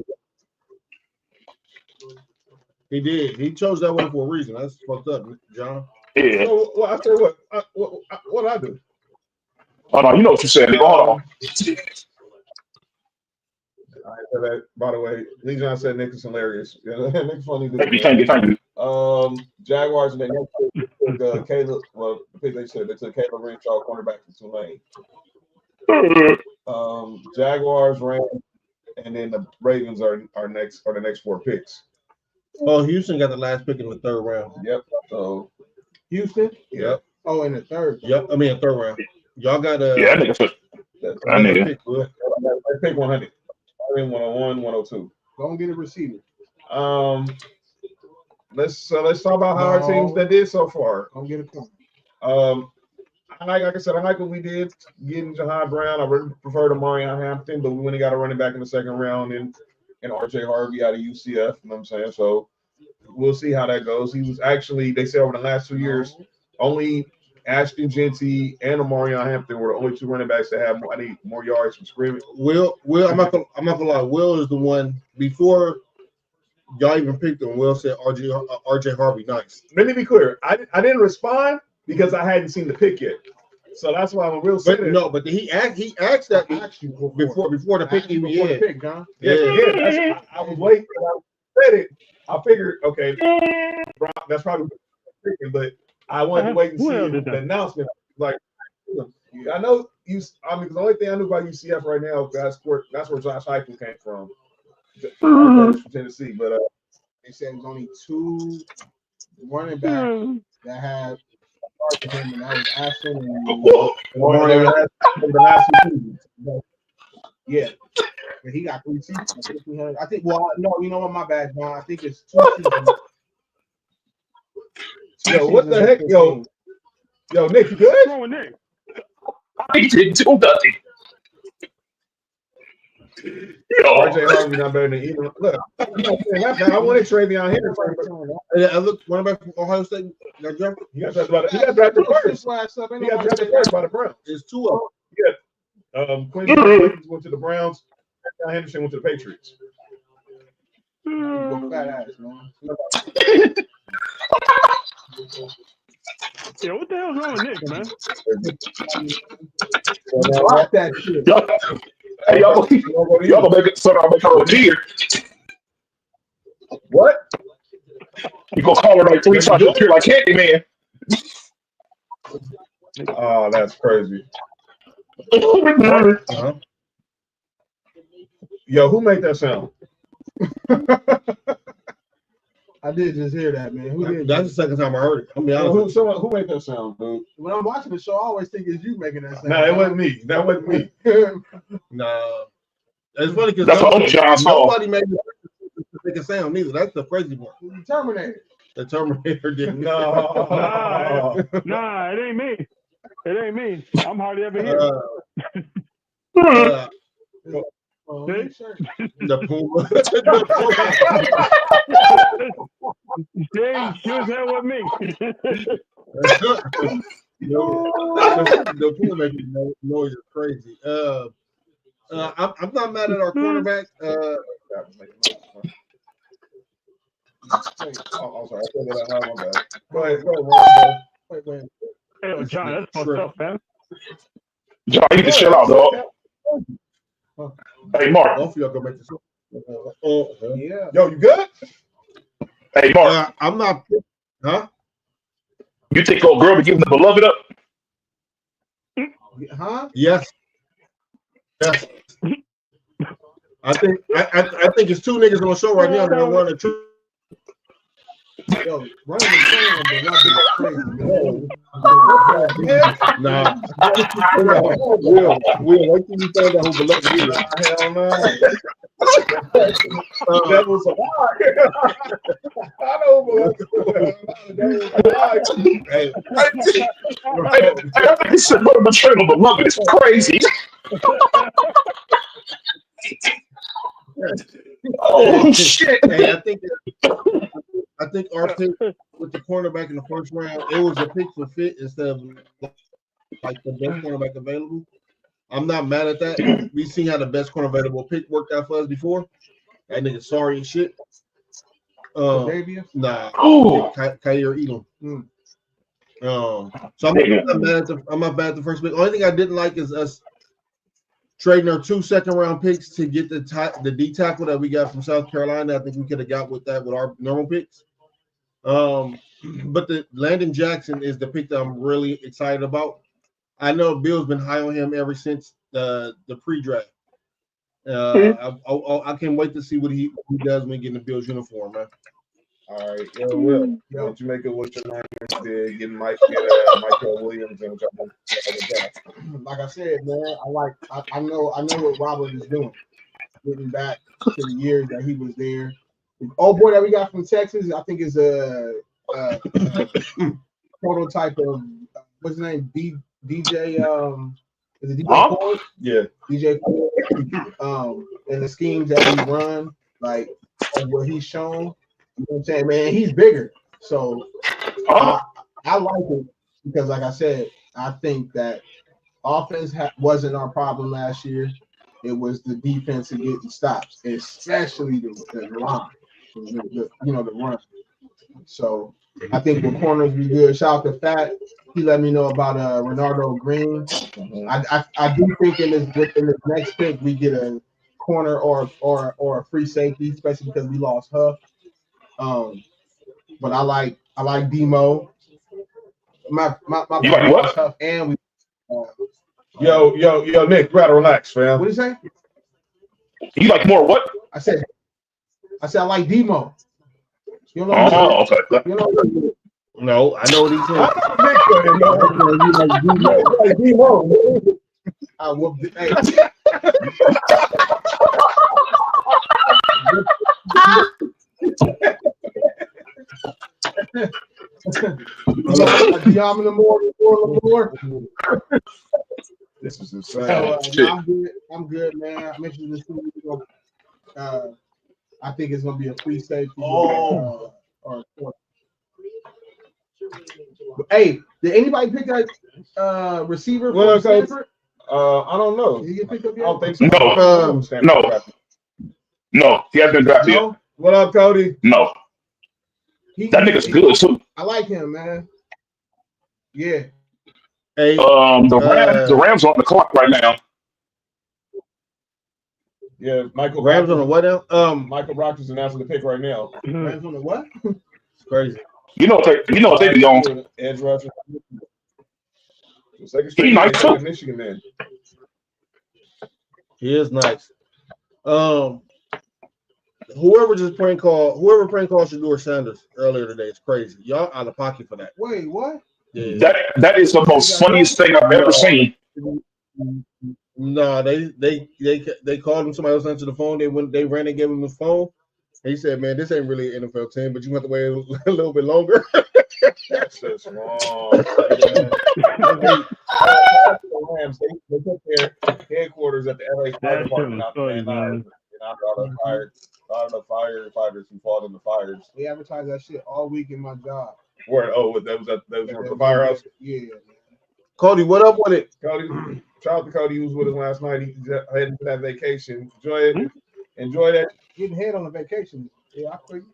He did. He chose that one for a reason. That's fucked up, John. Yeah. So, well, I said what I do? Oh no, you know what you said, nigga. Hold on. All right, so that, by the way, Lee John said Nick is hilarious. Nick's funny. Thank you. Jaguars and they took Caleb. Well, they said they took Caleb Renshaw, cornerback from Tulane. Jaguars, Rams, and then the Ravens are the next 4 picks. Oh, Houston got the last pick in the 3rd round. Yep. So Houston. yep. Oh, in the 3rd. Yep. I mean, 3rd round. Y'all got Yeah, that nigga took. That nigga. pick. Will. They pick 100. 101, 102. Don't get a receiver. Let's talk about how our teams that did so far. Don't get a corner. Like I said, I like what we did getting Jahan Brown. I really prefer to Marion Hampton, but we went and got a running back in the 2nd round and RJ Harvey out of UCF. You know what I'm saying? So we'll see how that goes. He was actually, they said over the last 2 years, only Ashton Genty and Marion Hampton were the only 2 running backs that have more yards from scrimmage. Will, I'm not gonna lie. Will is the one before y'all even picked him. Will said RJ Harvey, nice. Let me be clear. I didn't respond because I hadn't seen the pick yet. So that's why when Will said But it. no, but he asked that before the pick even Before the yeah. pick, John. Yeah. I was waiting. I said it. I figured, okay, that's probably what I'm thinking, but I wanted to wait and see the announcement. Like, I know you. I mean, the only thing I knew about UCF right now, that's where Josh Heupel came from Tennessee. But They said there's only 2 running backs that had started him, and that was Ashton and the last 2 seasons. yeah. But he got 3 seasons. I think. Well, no, you know what? My bad, John. I think it's 2 seasons. Yo, what the heck, yo, Nick, you good? What's wrong with Nick? He didn't do nothing. Yo, RJ Harvey not better than either. Look, I wanted Travion Henry. I look running back from Ohio State. Got drafted. He got drafted first. He got drafted first by the Browns. There's 2 of them. Quincy Williams went to the Browns. Travion Henderson went to the Patriots. Fat ass, man. Yeah, what the hell's wrong with Nick, man? Rock that shit. Hey, y'all gonna make it so I'll make her a deer. What? You gonna call her like 3 times, you'll appear like Candyman. Oh, that's crazy. Uh-huh. Yo, who made that sound? I did just hear that, man. Who did? That's the 2nd time I heard it. I mean, honest. Who made that sound, dude? When I'm watching the show, I always think it's you making that sound. No, it wasn't me. That wasn't me. Nah. It's funny because That's what John's nobody made it make a sound neither. That's the crazy part. The Terminator. The Terminator didn't. No. Nah, it ain't me. It ain't me. I'm hardly ever here. The Puma. She was here with me. The Puma making noise is crazy. I'm not mad at our quarterback. Oh, I'm sorry. I said that out loud. My bad. Go ahead. Wait. Hey, John, that's fucked up, man. John, you need to chill out, dog. Hey, Mark. Both of y'all go make this. Yeah. Yo, you good? Hey, Mark. I'm not. Huh? You think old girl be giving the beloved up? Huh? Yes. Yes. I think it's 2 niggas on the show right now that are running true. Yo, running the train, but not being crazy, man. Nah. Will, wait till you find out who beloved is. Hell no. That was a lie. I know, but that was a lie. Hey, That nigga said, "What a betrayal, beloved." It's crazy. Oh shit! hey, I think our pick with the cornerback in the first round, it was a pick for fit instead of like the best cornerback available. I'm not mad at that. We seen how the best corner available pick worked out for us before. That nigga sorry and shit. Davius? Nah, Oh, Kyer Elam. So I'm not mad at the first pick. Only thing I didn't like is us trading our 2 second-round picks to get the D tackle that we got from South Carolina. I think we could have got with that with our normal picks. But the Landon Jackson is the pick that I'm really excited about. I know Bill's been high on him ever since the pre-draft. I can't wait to see what he does when he get in the Bills uniform, man. All right, Will, what you make of what your Niners did, getting Michael Williams and Like I said, man, I know what Robert is doing. Getting back to the years that he was there. The old boy that we got from Texas, I think is a prototype of what's his name? DJ is it DJ Ford? Yeah. DJ Ford. And the schemes that he run, like what he's shown, you know what I'm saying, man, he's bigger. So I like it because, like I said, I think that offense wasn't our problem last year. It was the defense and getting stops, especially the line, the run. So I think the corners be good. Shout out to Fat. He let me know about Renardo Green. I do think in this next pick we get a corner or a free safety, especially because we lost Huff. But I like Demo. My You like what? Huff and we. Yo, Nick, you gotta relax, fam. What did you say? You like more what? I said I like Demo. You know okay. You know No, I know what he's saying. Like Demo. I whooped it. Hey. This is insane. So, I'm good, man. I mentioned this. I think it's gonna be a free safety. Or hey, did anybody pick that receiver from Stanford? I don't know. Did he get picked up I yet? don't think so. No, he hasn't been drafted yet. What up, Cody? No, that nigga's good too. I like him, man. Yeah. Hey, the Rams are on the clock right now. Yeah, Michael Rams on the what now? Michael Brockers announcing the pick right now. Rams on the what? It's crazy. You know what they be on. Edge rusher. He nice too. Michigan man. He is nice. Whoever prank called Shador Sanders earlier today, it's crazy. Y'all out of pocket for that. Wait, what? Yeah. That is the most funniest thing I've ever seen. No, they called him. Somebody else answered the phone. They ran and gave him the phone. He said, "Man, this ain't really an NFL team, but you have to wait a little bit longer." That's just wrong. Rams, they put their headquarters at the LA Fire Department out there. And all the firefighters who fought in the fires. We advertised that shit all week in my job. Where? Oh, that was at the firehouse. Yeah, man. Cody, what up with it? Cody, shout out to Cody who was with us last night. He's heading to that vacation. Enjoy that. Getting head on a vacation. Yeah, I feel you.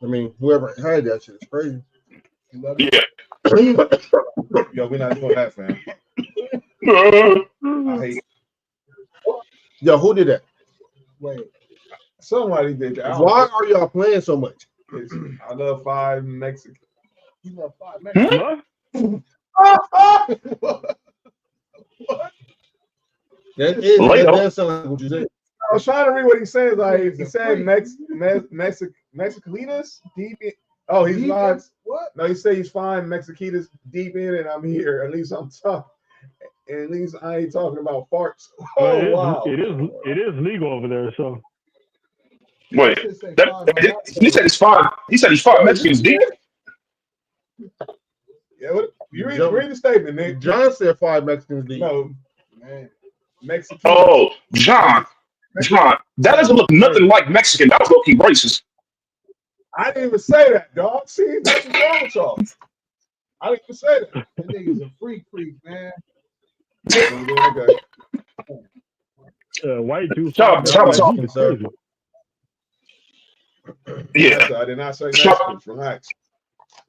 I mean, whoever had that shit is crazy. Yeah. Yo, we're not doing that, fam. I hate. Yo, who did that? Wait. Somebody did that. Why are y'all playing so much? I love 5 Mexican. You love 5 Mexican. What? That does sound like what you said. I was trying to read what he said. Like he said, Mexicalinas, Oh, he's live. Defense? What? No, he said he's fine. Mexiquita's deep in, and I'm here. At least I'm tough. At least I ain't talking about farts. Well, Oh wow! it is legal over there. So Wait, Just say five on that he said he's five. He said he's five Mexicans deep. Yeah, you read the statement, Nick. John said 5 Mexicans deep. No, man. Mexican. Oh, John, that doesn't look nothing like Mexican. That was low-key racist. I didn't even say that, dog. See, that's what's wrong with y'all. I didn't even say that. That nigga's a freak, man. Okay. white Jew. Shout out. Crazy. Yeah. I did not say Mexicans. Relax.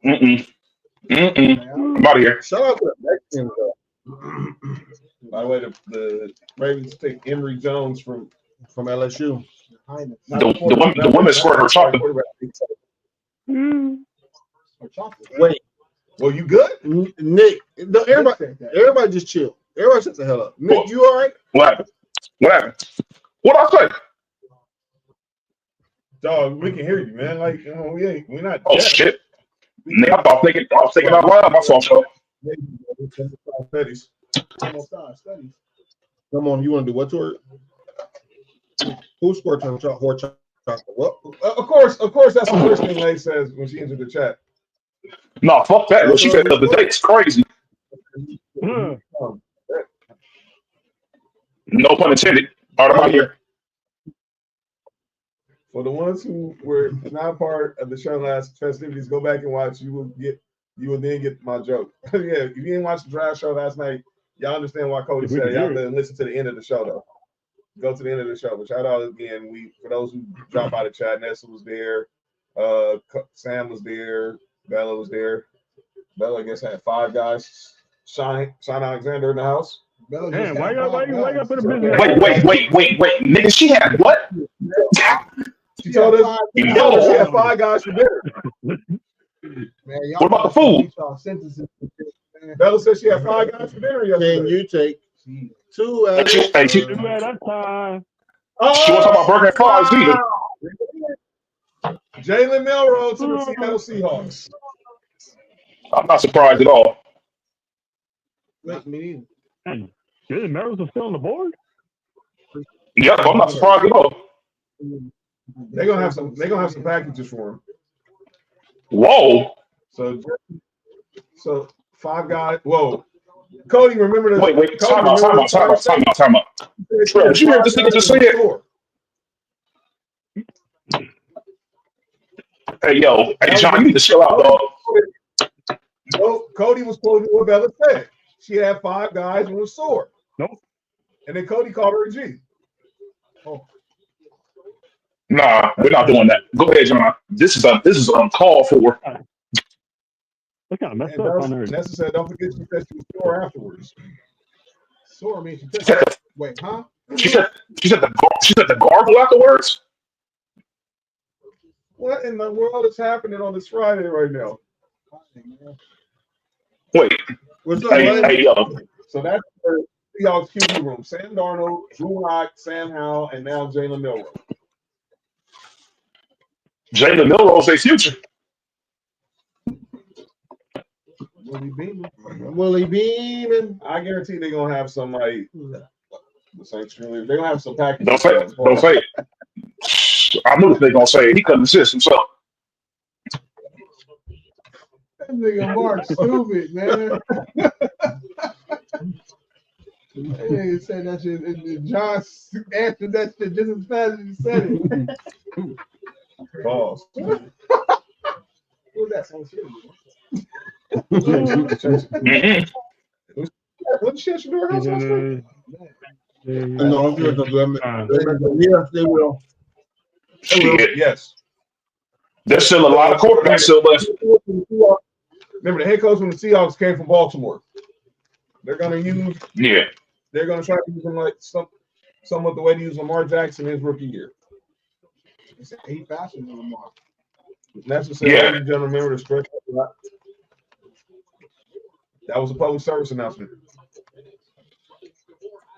I'm out of here. Shout out to the Mexicans, though. By the way, the Ravens take Emory Jones from LSU. The women scored her chocolate. Wait, Well, you good? Nick. No, everybody just chill. Everybody shut the hell up. Nick, What? you all right? What happened? What I say? Dog, we can hear you, man. Like, we're not. Oh deaf. shit! Nick, I was thinking out loud. My fault, y'all. Studies. Come on, you want to do what to her? Who scored on chocolate? What? Of course, that's the first thing Lay says when she enters the chat. No, fuck that. What she said the other day is crazy. No pun intended. All right, I'm out here. For the ones who were not part of the show last festivities, go back and watch. You will then get my joke. Yeah, if you didn't watch the draft show last night, y'all understand why Cody said. Y'all have to listen to the end of the show though. Go to the end of the show. But shout out again. For those who dropped out of chat, Nessa was there, Sam was there, Bella was there. Bella, I guess, had 5 guys. Sean Alexander in the house. Damn, why y'all put a business? Wait. Nigga, she had what? She told us she had 5 guys for dinner. Man, What about the food? Bella said she had 5 guys for dinner yesterday. Can you take 2 at She a she Two at a time. wasn't talking about burger and fries either. Jalen Milroe to the Seattle Seahawks. I'm not surprised at all. Not me Jalen Merrills is still on the board. Yep, I'm not surprised at all. They're gonna have some packages for him. Whoa. So 5 guys. Whoa. Cody, remember the Wait. Time out. Trey, did you hear what this nigga just said? Hey, John, you need to chill out, dog. No, Cody was quoting what Bella said. She had 5 guys and was sore. Nope. And then Cody called her a G. Nah, we're not doing that. Go ahead, John. This is uncalled for. That's kind of messed And up on her. Nessa said, don't forget she said she was sore afterwards. Sore means she She said took. Wait, huh? she said the gargle afterwards. What in the world is happening on this Friday right now? Wait. What's up, Hey, man? yo. So that's the Seahawks QB room. Sam Darnold, Drew Lock, Sam Howell, and now Jalen Milroe. Jalen Milroe's their future. Willie Beeman. I guarantee they're gonna have some like the Saints. They're gonna have some packages. Don't say it. I knew they gonna say it. He couldn't assist himself. That nigga Mark stupid, man. That nigga said that shit, and John answered that shit just as fast as he said it. Balls. Who was that? Some shit. Mm-hmm. What shit you doing? House last week? No, I'm good. Yeah, they will. Shit. Yes. There's still a lot of quarterbacks still left. Remember, the head coach from the Seahawks came from Baltimore. They're gonna use. Yeah. They're gonna try to use him like somewhat the way to use Lamar Jackson his rookie year. He faster than Lamar. That's what said, Yeah. ladies and gentlemen, remember the stretch. That was a public service announcement.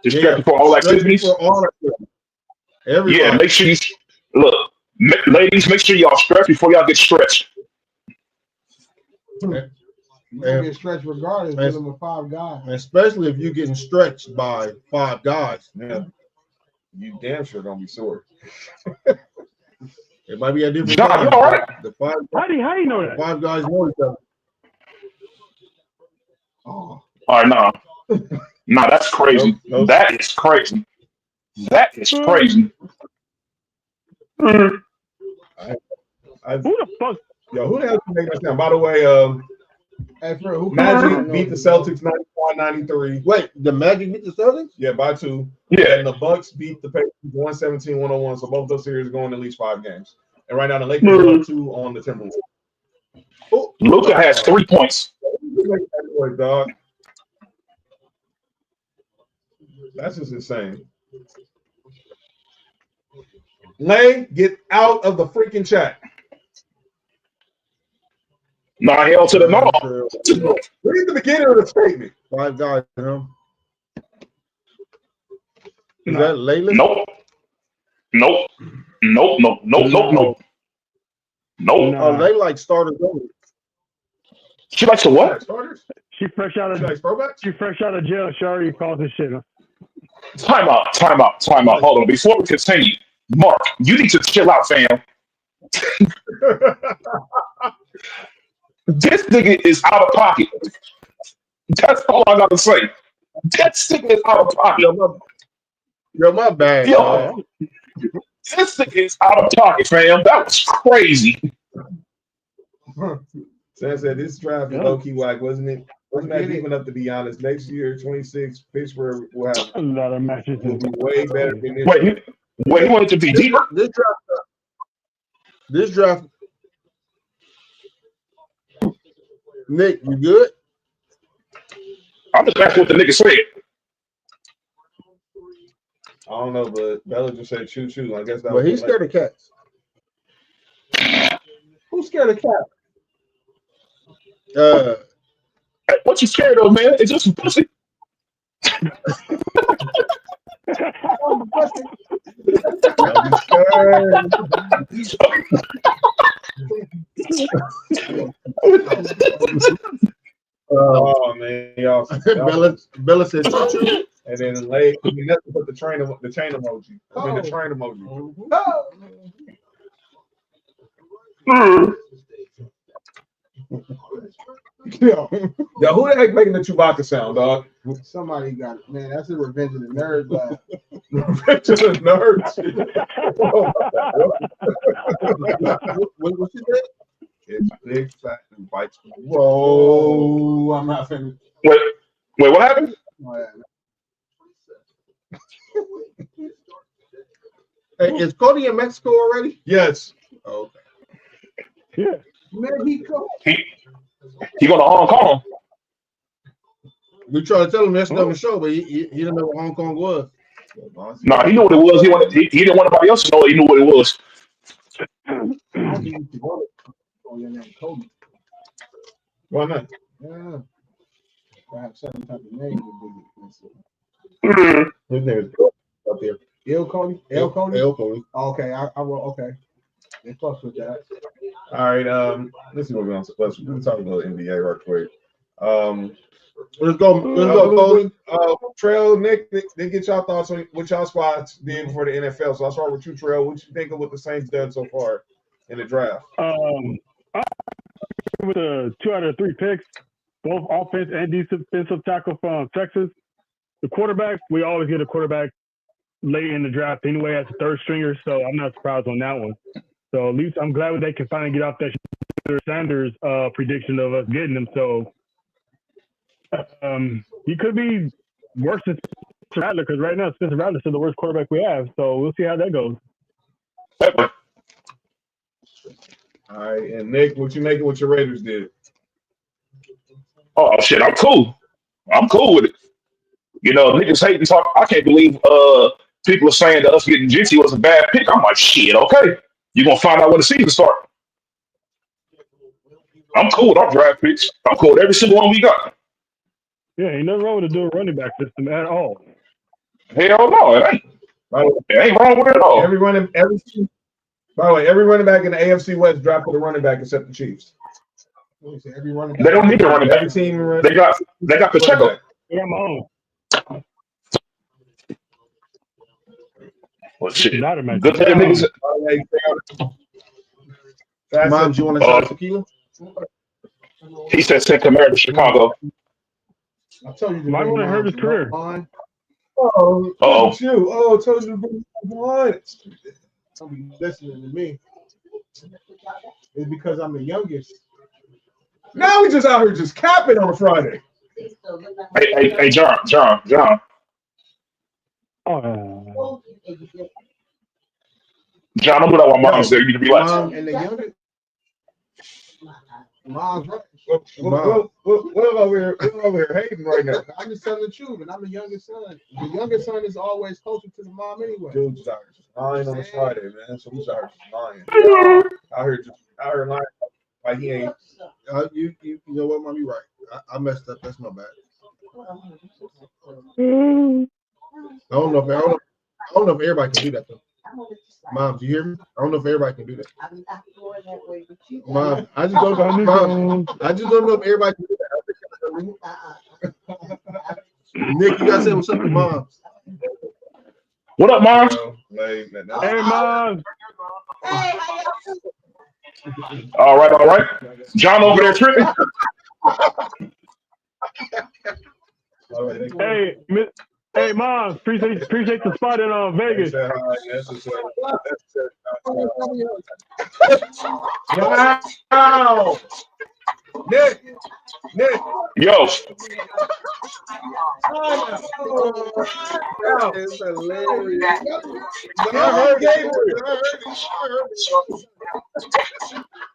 Just checking for all activities. For all everybody. Yeah, make sure you look, ladies. Make sure y'all stretch before y'all get stretched. You're gonna get stretched regardless, dealing with 5 guys. Especially if you're getting stretched by 5 guys. Yeah. You damn sure gonna be sore. It might be a different John, time. you all right? The 5 How you know that? 5 guys know each other. Oh, All right, no, that's crazy. Nope. That is crazy. That is crazy. Who the fuck? Yo, who the hell can make that sound? By the way, hey, Fred, who Magic beat the Celtics 94-93. Wait, the Magic beat the Celtics? Yeah, by 2. Yeah. And the Bucks beat the Pacers 117-101. So both those series are going at least 5 games. And right now the Lakers are up 2 on the Timberwolves. Luka has 3 points. Dog. That's just insane. Lay, get out of the freaking chat. Nah, hell to the no. Read the beginning of the statement. 5 guys, you know. Is No. that Layla? Nope. Oh, they like starters only. She likes to what? Starters? She fresh out She of likes throwbacks? jail. She already calls this shit. Time out. Hold on. Before we continue, Mark, you need to chill out, fam. This nigga is out of pocket. That's all I gotta say. That nigga is out of pocket. Yo, my bad. Yo, this nigga is out of pocket, fam. That was crazy. Sam said this draft is low-key whack, wasn't it? Wasn't that deep enough to be honest? Next year, 26, Pittsburgh will have A lot of matches. will be way better than this. Wait, he wanted to be deeper? This draft. Nick, you good? I'm just asking what the nigga said. I don't know, but Bella just said choo choo. I guess that But was he's scared of cats. Who's scared of cats? Hey, what you scared of, man? It's just some pussy. Oh man, y'all. Bella said, choo-choo. And then late, I mean, that's put the chain emoji. I mean, the train emoji. Yo, who the heck making the Chewbacca sound, dog? somebody got it. Man, that's a Revenge of the Nerds laugh. Revenge of the Nerds. What you said? It's big, fat, and bites. Whoa, I'm not finished. Wait, what happened? Oh, yeah. Hey, is Cody in Mexico already? Yes. Oh, Yeah. Mexico. He going to Hong Kong. we tried to tell him that's on the show, but he didn't know what Hong Kong was. Nah, he knew what it was. He didn't want nobody else to know. He knew what it was. I don't think you should go on your name, Kobe. Why not? Yeah. I have certain type of name. His name is up there. El Cody? El Cody? El Cody. Okay, I wrote, okay. They fuck with that. All right. Let's see what we're on. Let's talk about NBA right quick. Let's go, Cody. Trail, Nick, get y'all thoughts on what y'all squads did before the NFL. So I'll start with you, Trail. What you think of what the Saints done so far in the draft? With the 2 out of 3 picks, both offense and defensive tackle from Texas. The quarterback, we always get a quarterback late in the draft anyway as a third stringer, so I'm not surprised on that one. So at least I'm glad they can finally get off that Sanders prediction of us getting him. So he could be worse than Spencer Rattler, because right now Spencer Rattler's still the worst quarterback we have. So we'll see how that goes. All right, and Nick, what you making what your Raiders did? Oh shit, I'm cool. I'm cool with it. You know, niggas hate and talk. I can't believe people are saying that us getting Jinty was a bad pick. I'm like, shit, okay. You're gonna find out when the season starts. I'm cool with our draft picks. I'm cool with every single one we got. Yeah, ain't nothing wrong with a dual running back system at all. Hell no, it ain't. It ain't wrong with it at all. By the way, every running back in the AFC West drafted a running back except the Chiefs. Every running They don't need to run it Every back. team run They got Pacheco. They got Mahomes. Well, shit. Not a match. Good for them niggas. Moms, you want a shot of tequila? He said send Kamara to Chicago. I told you. Might want to hurt his career. Oh, Uh-oh. look at you. Oh, I told you to bring one. Don't be listening to me. It's because I'm the youngest. Now we just out here just capping on a Friday. Hey, John. Oh, John, don't do that while Mom's there. You need to relax. Mom and the youngest. Mom's right. What over here hating right now? I'm just telling the truth, and I'm the youngest son. The youngest son is always closer to the mom anyway. Dude's out here just lying on a Friday, man. So he's out here just lying. Out here lying like he ain't. You know what, Mom? You right. I messed up. That's my bad. I don't know if everybody can do that though. Mom, do you hear me? I don't know if everybody can do that. Mom, I just don't know if everybody can do that. Nick, you gotta say what's up to Mom. What up, Mom? Like, hey, Mom. All right. John over there tripping. Hey, Mom. Appreciate the spot in Vegas. Wow. Nick. Yo. It's hilarious. I heard Gabriel.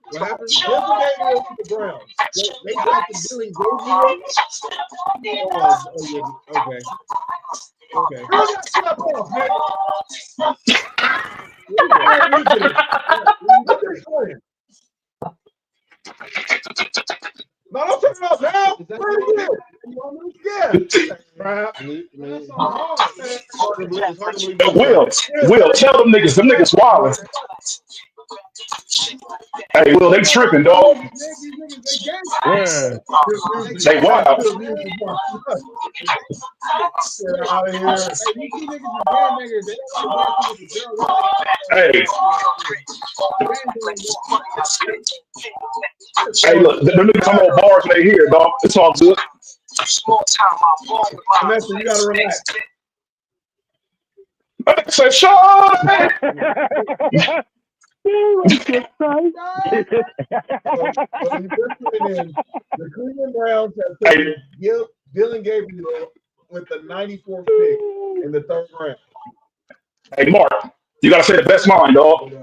What happened? Gabriel to the Browns. They drafted Billy Gabriel. Okay. No, I'm talking about now. Will, tell them niggas wildin'. Hey, Will, they tripping, dog. Yeah. They wild. Hey, look, them niggas come on bars right here, dog. It's all good. Vanessa, you gotta relax. I said, shut up. The Cleveland Browns have taken Dylan Gabriel with the 94th pick in the 3rd round. Hey, Mark, you gotta say the best line, dog.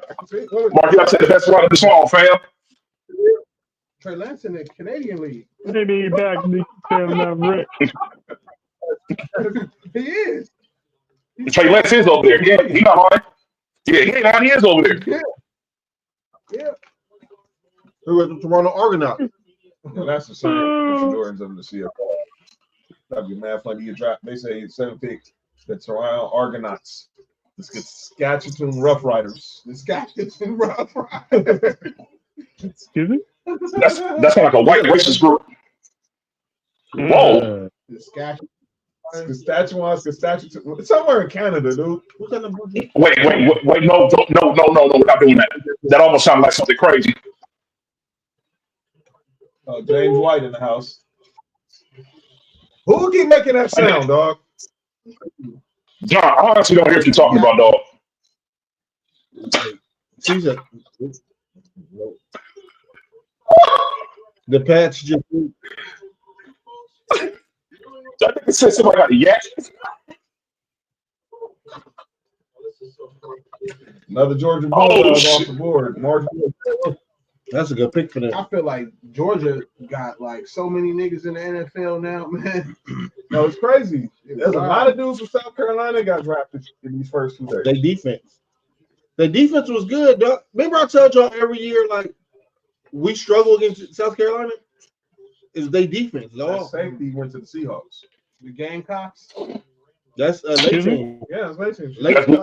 Mark, you gotta say the best line of the song, fam. Trey Lance in the Canadian League. Maybe back Rick. He is. Trey Lance is over there. Yeah, he not lying. Yeah, he ain't lying. He is over there. Yeah. Who was the Toronto Argonauts? Well, that's the same Jordans of the CFL. That'd be mad funny. You drop. They say 7th pick. The Toronto Argonauts. The Saskatchewan Rough Riders. The Saskatchewan Rough Riders. Excuse me? That's kind of like a white racist group. Whoa. The Saskatchewan. Saskatchewan, somewhere in Canada, dude. Wait, no, we're not doing that. That almost sounds like something crazy. James White in the house. Who will keep making that sound, dog? John, I honestly don't hear what you're talking about, dog. The Pats just. I think it said somebody got a yak. Another Georgia Bulldog off the board. That's a good pick for them. I feel like Georgia got like so many niggas in the NFL now, man. No, it's crazy. There's a lot of dudes from South Carolina got drafted in these first 2 days. Their defense was good, dog. Remember I told y'all every year, like, we struggle against South Carolina? It's their defense, dog. That safety went to the Seahawks. The Gamecocks. That's late team. Yeah, it's late team.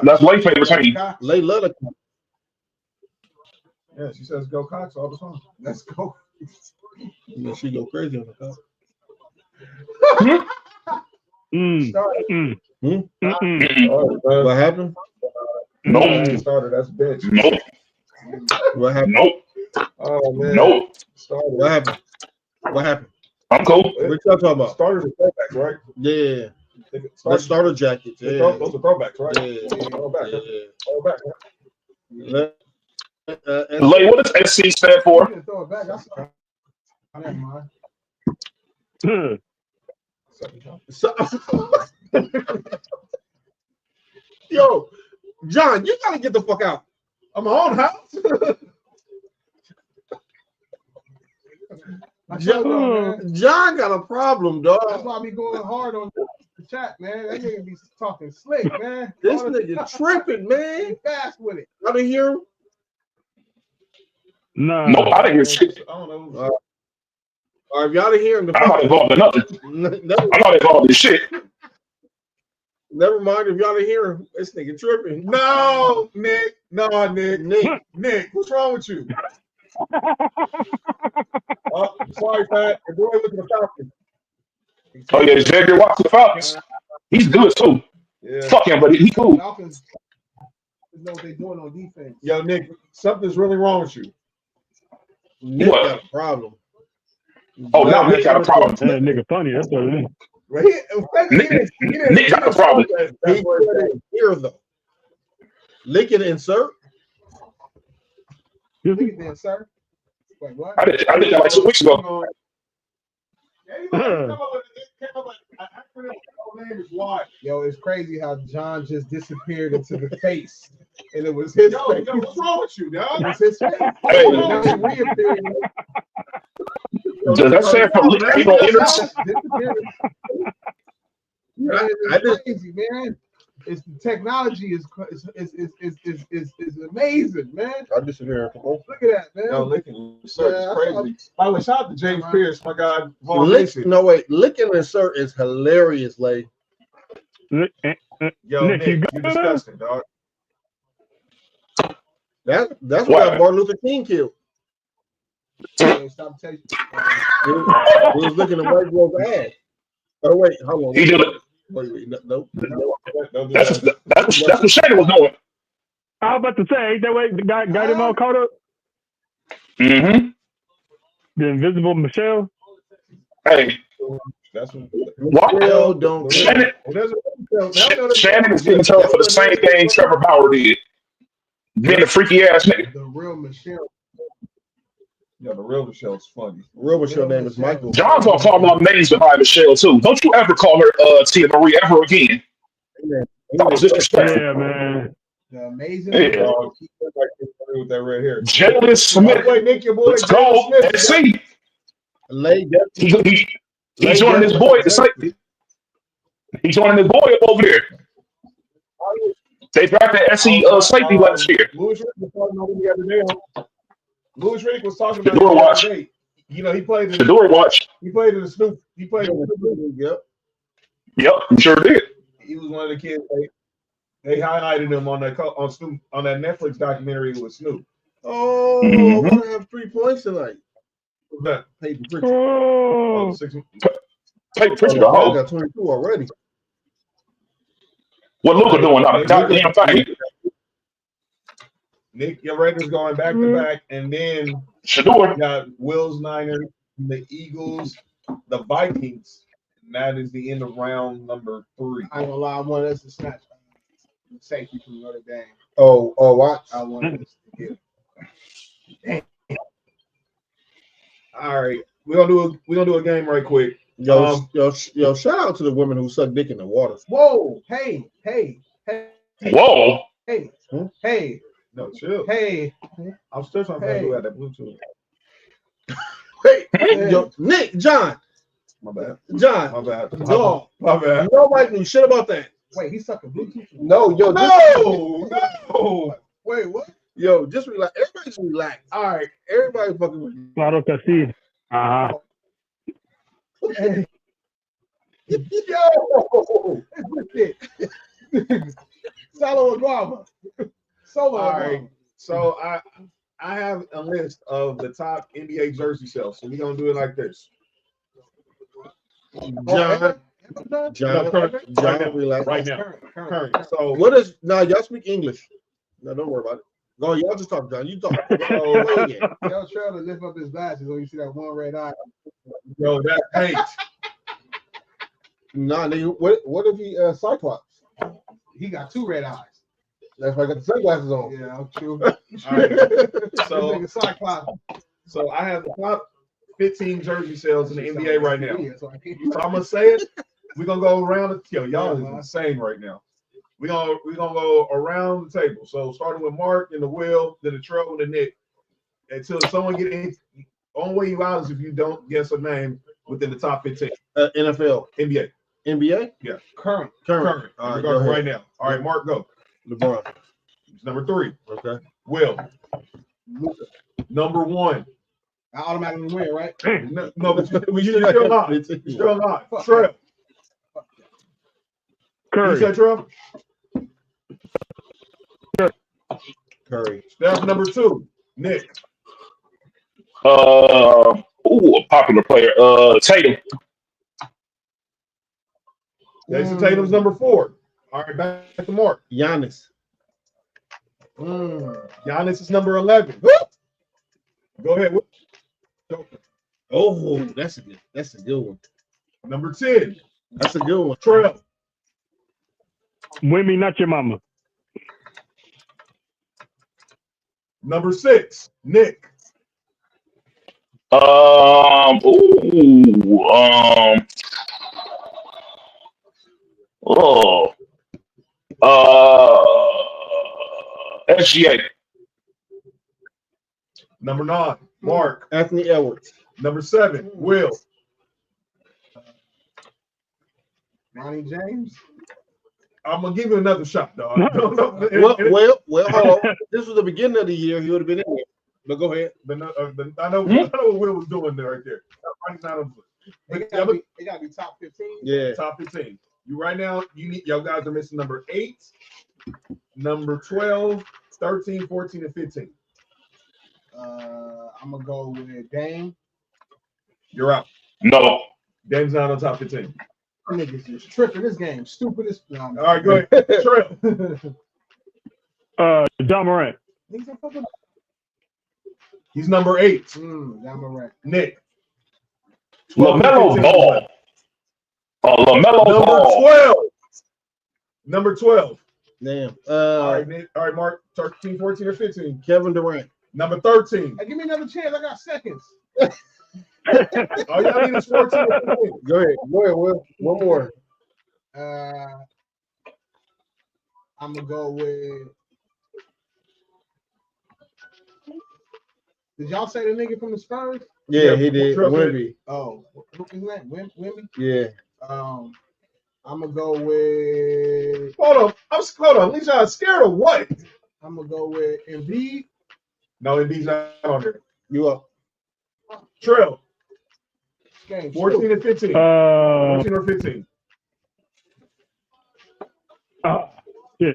That's late favorite team. Late love. Yeah, she says go Cox all the time. Let's go. You know, she go crazy on the cup. Started. What happened? Nope. Starter, that's bitch. Nope. What happened? Nope. Oh man. Nope. Starter. What happened? What happened? I'm cool. What y'all talking about? Starters are throwbacks, right? Yeah. The Starters, starter jackets. Yeah. those are throwbacks, right? Yeah. Throwback. Yeah. Throwback. Lay, what does SC stand for? You can throw it back. I didn't mind. So, yo, John, you gotta get the fuck out. I'm my own house. I told y'all, man. John got a problem, That's dog. why I be going hard on the chat, man. That nigga be talking slick, man. This nigga tripping, man. Be fast with it. I didn't hear him. Nah. No, I didn't hear shit. I don't know. All right, if y'all didn't hear him, I'm not involved in nothing. I'm not involved in shit. never mind. If y'all didn't hear him, this nigga tripping. No, Nick. No, Nick. Nick, What's wrong with you? Oh, sorry, Pat. The boy looking at the Falcons. Oh yeah, Xavier Watts the Falcons. He's good too. Yeah. Fuck him, but he cool. Falcons know what they're doing on defense. Yo, Nick, something's really wrong with you. Nick What? got a problem. Oh, now Nick got a problem. That nigga funny. That's what it is. Right here, Nick got a problem. He couldn't hear though. Lick and insert. Look at that, sir. Wait, what? I did that like 2 weeks ago. Yo, it's crazy how John just disappeared into the face, and it was his face. What's wrong with you, dog? It was his face. Hey. Now he reappeared. Does that stand for ain't no innocence? Disappeared. Man, it's crazy, man. It's the technology is amazing, man. I disagree. Look at that, man. Yo, licking search Yeah, is crazy. By the way, shout out to James Pierce, my guy. Vaughn Lick, Mason. no wait, lick and insert is hilarious, like. Yo, Nick, Nick, you you good? disgusting, dog. That's what What? got Martin Luther King killed. Hey, stop taking. He was looking at white girl's ass. Oh wait, hold on. He did it. Wait, no. Don't do That's that. what Shannon was doing. I was about to say, ain't that way the guy got him all caught up? Mm-hmm. The invisible Michelle? Hey, That's what. what? Michelle don't Shannon, Well, Shannon is getting told for the same thing Trevor Bauer did. Being a freaky ass nigga. The real Michelle. Yo, the real Michelle's funny. Real Michelle name is Michael. John's gonna call my names behind Michelle too. Don't you ever call her Tia Marie ever again. That was disrespectful. Yeah, man. The amazing. Yeah. Dog, like with that red hair. Jalen Smith. Wait, Nick, your boy. Let's go. Jalen Let's Smith. see. Lay He's joining his boy at the safety. He's joining his boy up over there. They drafted SC safety last year. Louis Riddick was talking about him the other day. Louis Riddick was talking about Shador him the watch. other day. You know, he played in Shador watch. he played in the Snoop. He played in the Snoop. Yep. Yep, he sure did. He was one of the kids. They highlighted him on that Snoop on that Netflix documentary with Snoop. Oh, Mhm. we're gonna have 3 points tonight. What's that? Peyton Pritchard. Oh, 6 Take Pritchard Oh, home. got 22 already. What Luka doing? Not a goddamn thing. Nick, your Raiders going back to back, and then Shador. you got Will's Niners, the Eagles, the Vikings. And that is the end of round number 3. I ain't gonna lie, I wanted us to snatch safety from Notre Dame. Oh, watch. I wanted us to get. All right, we're gonna do a game right quick. Yo, shout out to the women who suck dick in the water. Whoa! Hey! Whoa. Hey! No, chill. Hey! I'm still trying to figure out who had that Bluetooth. Hey, yo, Nick, John, My bad. John, My bad. dog. My bad. Nobody knew shit about that. Wait, he's sucking Bluetooth. No, yo, No. Wait, what? yo, just relax. Everybody just relax. All right. Everybody fucking relax. Claro que sí. Uh-huh. Hey. Yo. Solo Aguava. Solo All right. Aguava. So I have a list of the top NBA jersey sales. So we're gonna do it like this. John, No, current, relax. right now. Current. So What is now? Y'all speak English. No, don't worry about it. Go, y'all just talk, John. You talk. So, Tell Trell to lift up his glasses when you see that one red eye. yo, that paint. Nah, nigga. What if he Cyclops? He got 2 red eyes. That's why I got the sunglasses on. Yeah, I'm true. All right. So nigga Cyclops. So I have the top 15 jersey sales in the NBA right now. So I can't- So I'm gonna say it. We're gonna go around the y'all is insane right now. We're gonna go around the table. So starting with Mark and the Will, then the Trell and the Nick. Until someone get in. Only way you out is if you don't guess a name within the top 15. NFL, NBA. NBA, Yeah. Current. current. Current. All right, We're go going ahead. right now. All right, Mark, go. LeBron. It's number 3. Okay. Will. Luka. Number 1. I automatically win, right? No, but We you're still not. You're still not. Trell. You Curry. said Trell? Curry. Steph, number 2. Nick. A popular player. Tatum. Jason Tatum's number 4. All right, back to Mark. Giannis. Giannis is number 11. Go ahead. Oh, that's a good one. Number 10. That's a good one. Trell. Win me, not your mama. Number 6. Nick. SGA. Number 9. Mark. Anthony Edwards. Number 7. Will. Ronnie James. I'm gonna give you another shot, dog. Well, hold on. This was the beginning of the year. He would have been in there. But go ahead. I know what Will was doing there right there. It gotta be top 15. Yeah. Top 15. You right now, y'all guys are missing number 8, number 12, 13, 14, and 15. I'm gonna go with Dame. You're out. No. Dame's not on top 15. Niggas just tripping this game. Stupid as All right, go ahead. Trell. John Morant. He's number 8. John Morant. Nick. LaMelo Ball. LaMelo Number Ball. 12. Number 12. Damn. All right, Nick. All right, Mark. 13, 14, or 15. Kevin Durant. Number 13. Hey, give me another chance. I got seconds. All y'all need is 14 or 15. Go ahead. Will. One more. I'm gonna go with. Did y'all say the nigga from the Spurs? Yeah, he did. Wemby. Oh, what's his name? Wemby? Yeah. I'm gonna go with. Hold on. At least y'all scared of what? I'm gonna go with Embiid. No, Embiid's not on there. You up? Trell. Game 14 and 15. 14 or 15. Shit.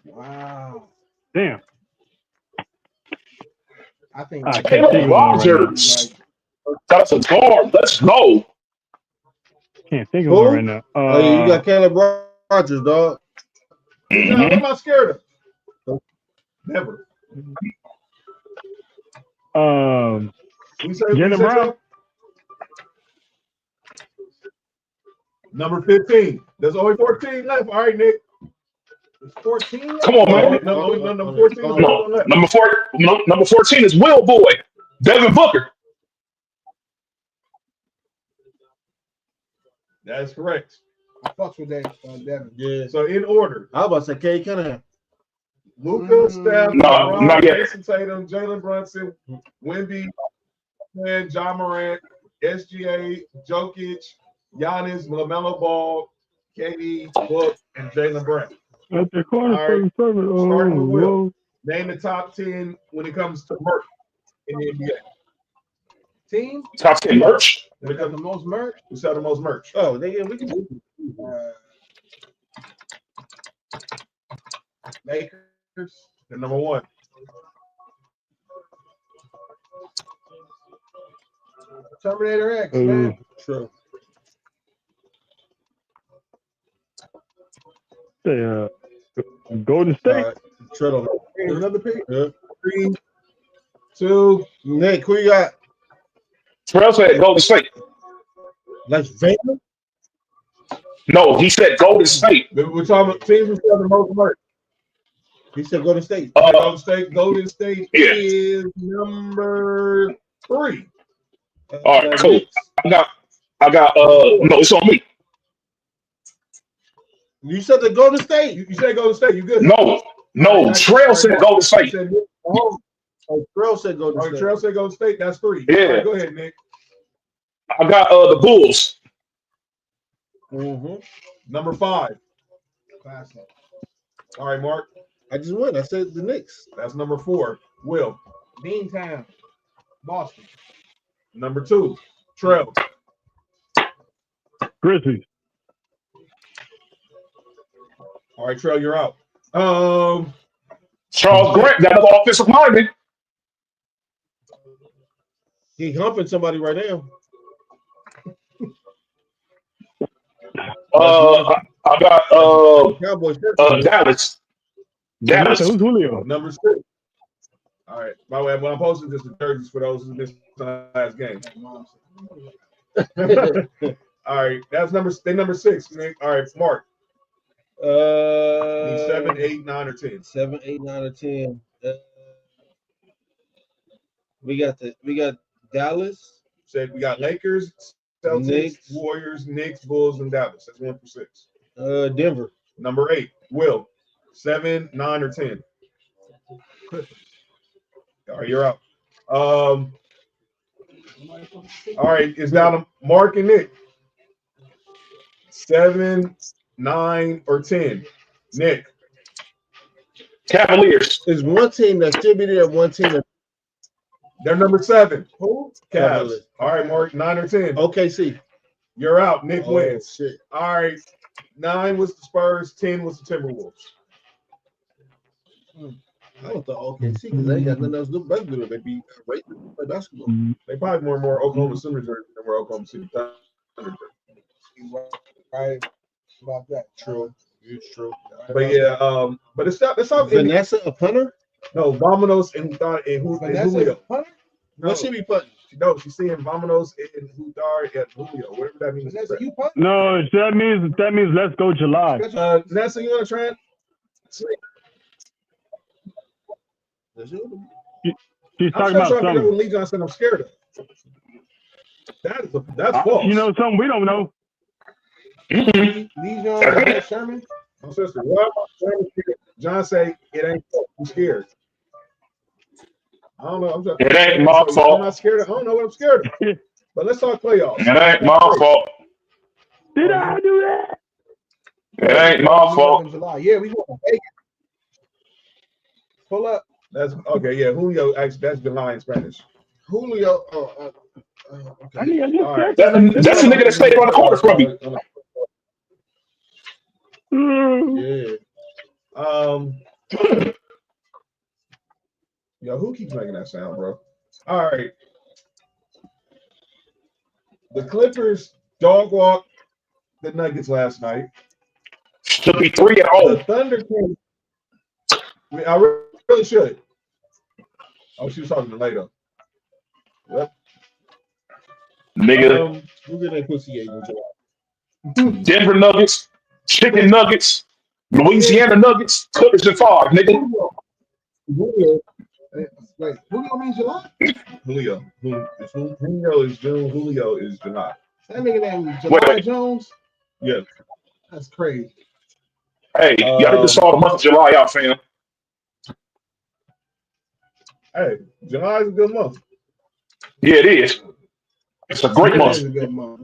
Wow. Damn. I think I can't Caleb think of one right now. Rogers. That's a guard. Let's go. Can't think of one right now. You got Caleb Rogers, dog. What am I scared of? Never. We say Jaylen Brown. so? Number 15. There's only 14 left. All right, Nick. it's 14. Come on, man. No, number 14 is No, left. number 14 is Will Boy. Devin Booker. That is correct. I fucks with Devin. Yeah. So in order, I was about to say Kay Cunningham. Luka, Steph, No, LeBron, not yet. Jason Tatum, Jalen Brunson, Wemby, John Morant, SGA, Jokic, Giannis, LaMelo Ball, KD, Book, and Jalen Brown. At the corner, All right. starting Starting with Will. Name the top 10 when it comes to merch in the NBA. Team Top 10 merch. When it got comes the most merch. to sell the most merch. Oh, we can do Lakers. The number 1. Terminator X, man. True. Golden State. All right. Tread on it. Another pick. Yeah. 3, 2. Nick, who you got? Terrell said Golden State. Like Vader? No, he said Golden State. We're talking about teams who sell the most merch. He said Golden State. Golden State. Golden State Yeah. is number 3. All right, cool. I got. No, it's on me. You said the Golden State. You said Golden State. You good? No. Trail said Golden State. Oh, Trail said Golden Oh, State. Trail said Golden State. That's 3. Yeah. All right, go ahead, Nick. I got the Bulls. Mm-hmm. Number 5. Classic. All right, Mark. I just went. I said the Knicks. That's number 4. Will. Beantown. Boston. Number 2. Trail. Grizzlies. All right, Trail, you're out. Charles Grant got another offensive lineman. He humping somebody right now. I got Cowboys. Dallas. Dallas. Who's Julio? Number 6. All right. By the way, when I'm posting this, the jerseys for those who missed the last game. All right, that's number 6. Nick. All right, Mark. 7, 8, 9, or 10. 7, 8, 9, or 10. We got Dallas. Said we got Lakers, Celtics, Knicks. Warriors, Knicks, Bulls, and Dallas. That's 1 for 6. Denver. Number 8. Will. 7, 9, or 10. All right, you're out. All right, it's down to Mark and Nick. 7, 9, or 10. Nick. Cavaliers. There's one team that should be there. One team that. They're number 7. Who? Cavs. All right, Mark. 9 or 10. OKC. You're out. Nick Oh, wins. shit. All right. 9 was the Spurs. 10 was the Timberwolves. I don't thought OKC because they ain't got nothing else to do but do. They be great to play basketball. They probably more Oklahoma City jerseys than more Oklahoma City Thunder jerseys. Right about that. True. It's true. But yeah, but it's not. Vanessa a punter? No, Vamonos and Julio. Hunter? No, What she be putting? no, she's saying Vamonos and Hudar and Julio, whatever that means. Vanessa, you punt? No, that means let's go July. Vanessa, you want to try it? She's I'm talking still about trying to figure out something. what Lee Johnson I'm scared of. That's false. You know something we don't know. Lee Sherman? My sister, why am I scared? John say it ain't false. I'm scared. I don't know. It ain't my fault. I'm not scared. I don't know what I'm scared of. But let's talk playoffs. It ain't my fault. Did I do that? It ain't my fault. In July. Yeah, we going to Vegas. Pull up. That's okay. Yeah, Julio. Actually, that's July in Spanish. Julio. Okay. I need All right. That's the nigga that stayed around the corner from me. Yeah. Yo, who keeps making that sound, bro? All right. The Clippers dog walked the Nuggets last night. Should be 3-0. The Thunder came. I really should. Oh, she was talking to later. Yep. Nigga, Who get that pussy ate in July? Denver Nuggets, Chicken Nuggets, Louisiana Nuggets, Clippers and 5, nigga. Julio. Wait, Julio means July? Julio. Julio is June. Julio is July. That nigga named July Wait. Jones? Yeah. That's crazy. Hey, y'all just saw the month of July out, fam. Hey, July is a good month. Yeah, it is. It's a great That month. is a good month.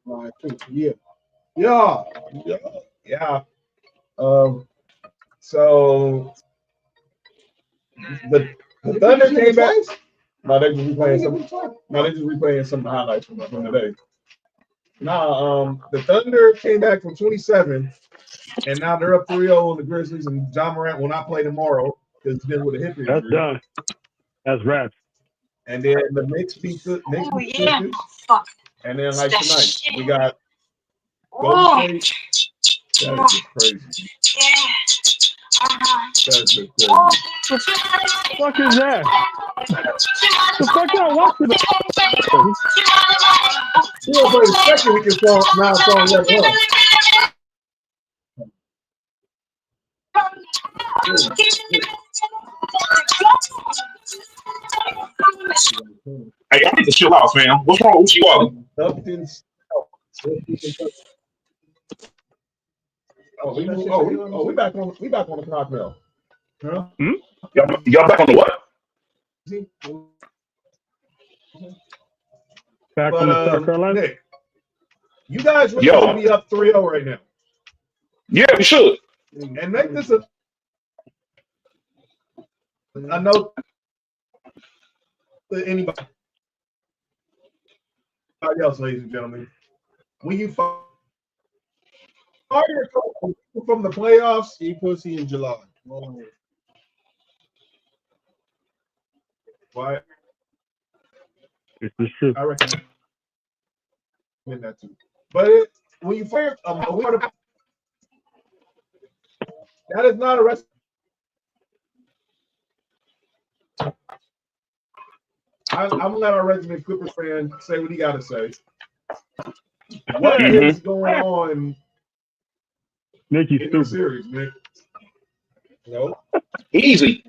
July, too. Yeah. Yeah. Yeah. So the Thunder came back. No, they just replaying some. No, they just replaying some highlights from today. The Thunder came back from 27 And now they're up 3-0 on the Grizzlies, and John Morant will not play tomorrow because he's been with a hip injury. That's done. That's wraps. And then the Knicks beat the Sixers. And then like tonight, we got Golden State. That is crazy. That's just crazy. What is that? The fuck y'all watching it? He don't play the second we can song now song left up. Hey, I need to chill out, fam. What's wrong with you all? Something's we back on the clock now. Huh? Y'all back on the what? Back on the South Carolina? Nick, you guys really should be up 3-0 right now. Yeah, we should. And make this a note to anybody else, ladies and gentlemen. When you fire from the playoffs, See pussy in July. why? This is true. I recommend that too. But when you fire that is not a rest. I'm gonna let our resident Clippers fan say what he got to say. What is going on Nick, you in the stupid. series, Nick? No. Easy.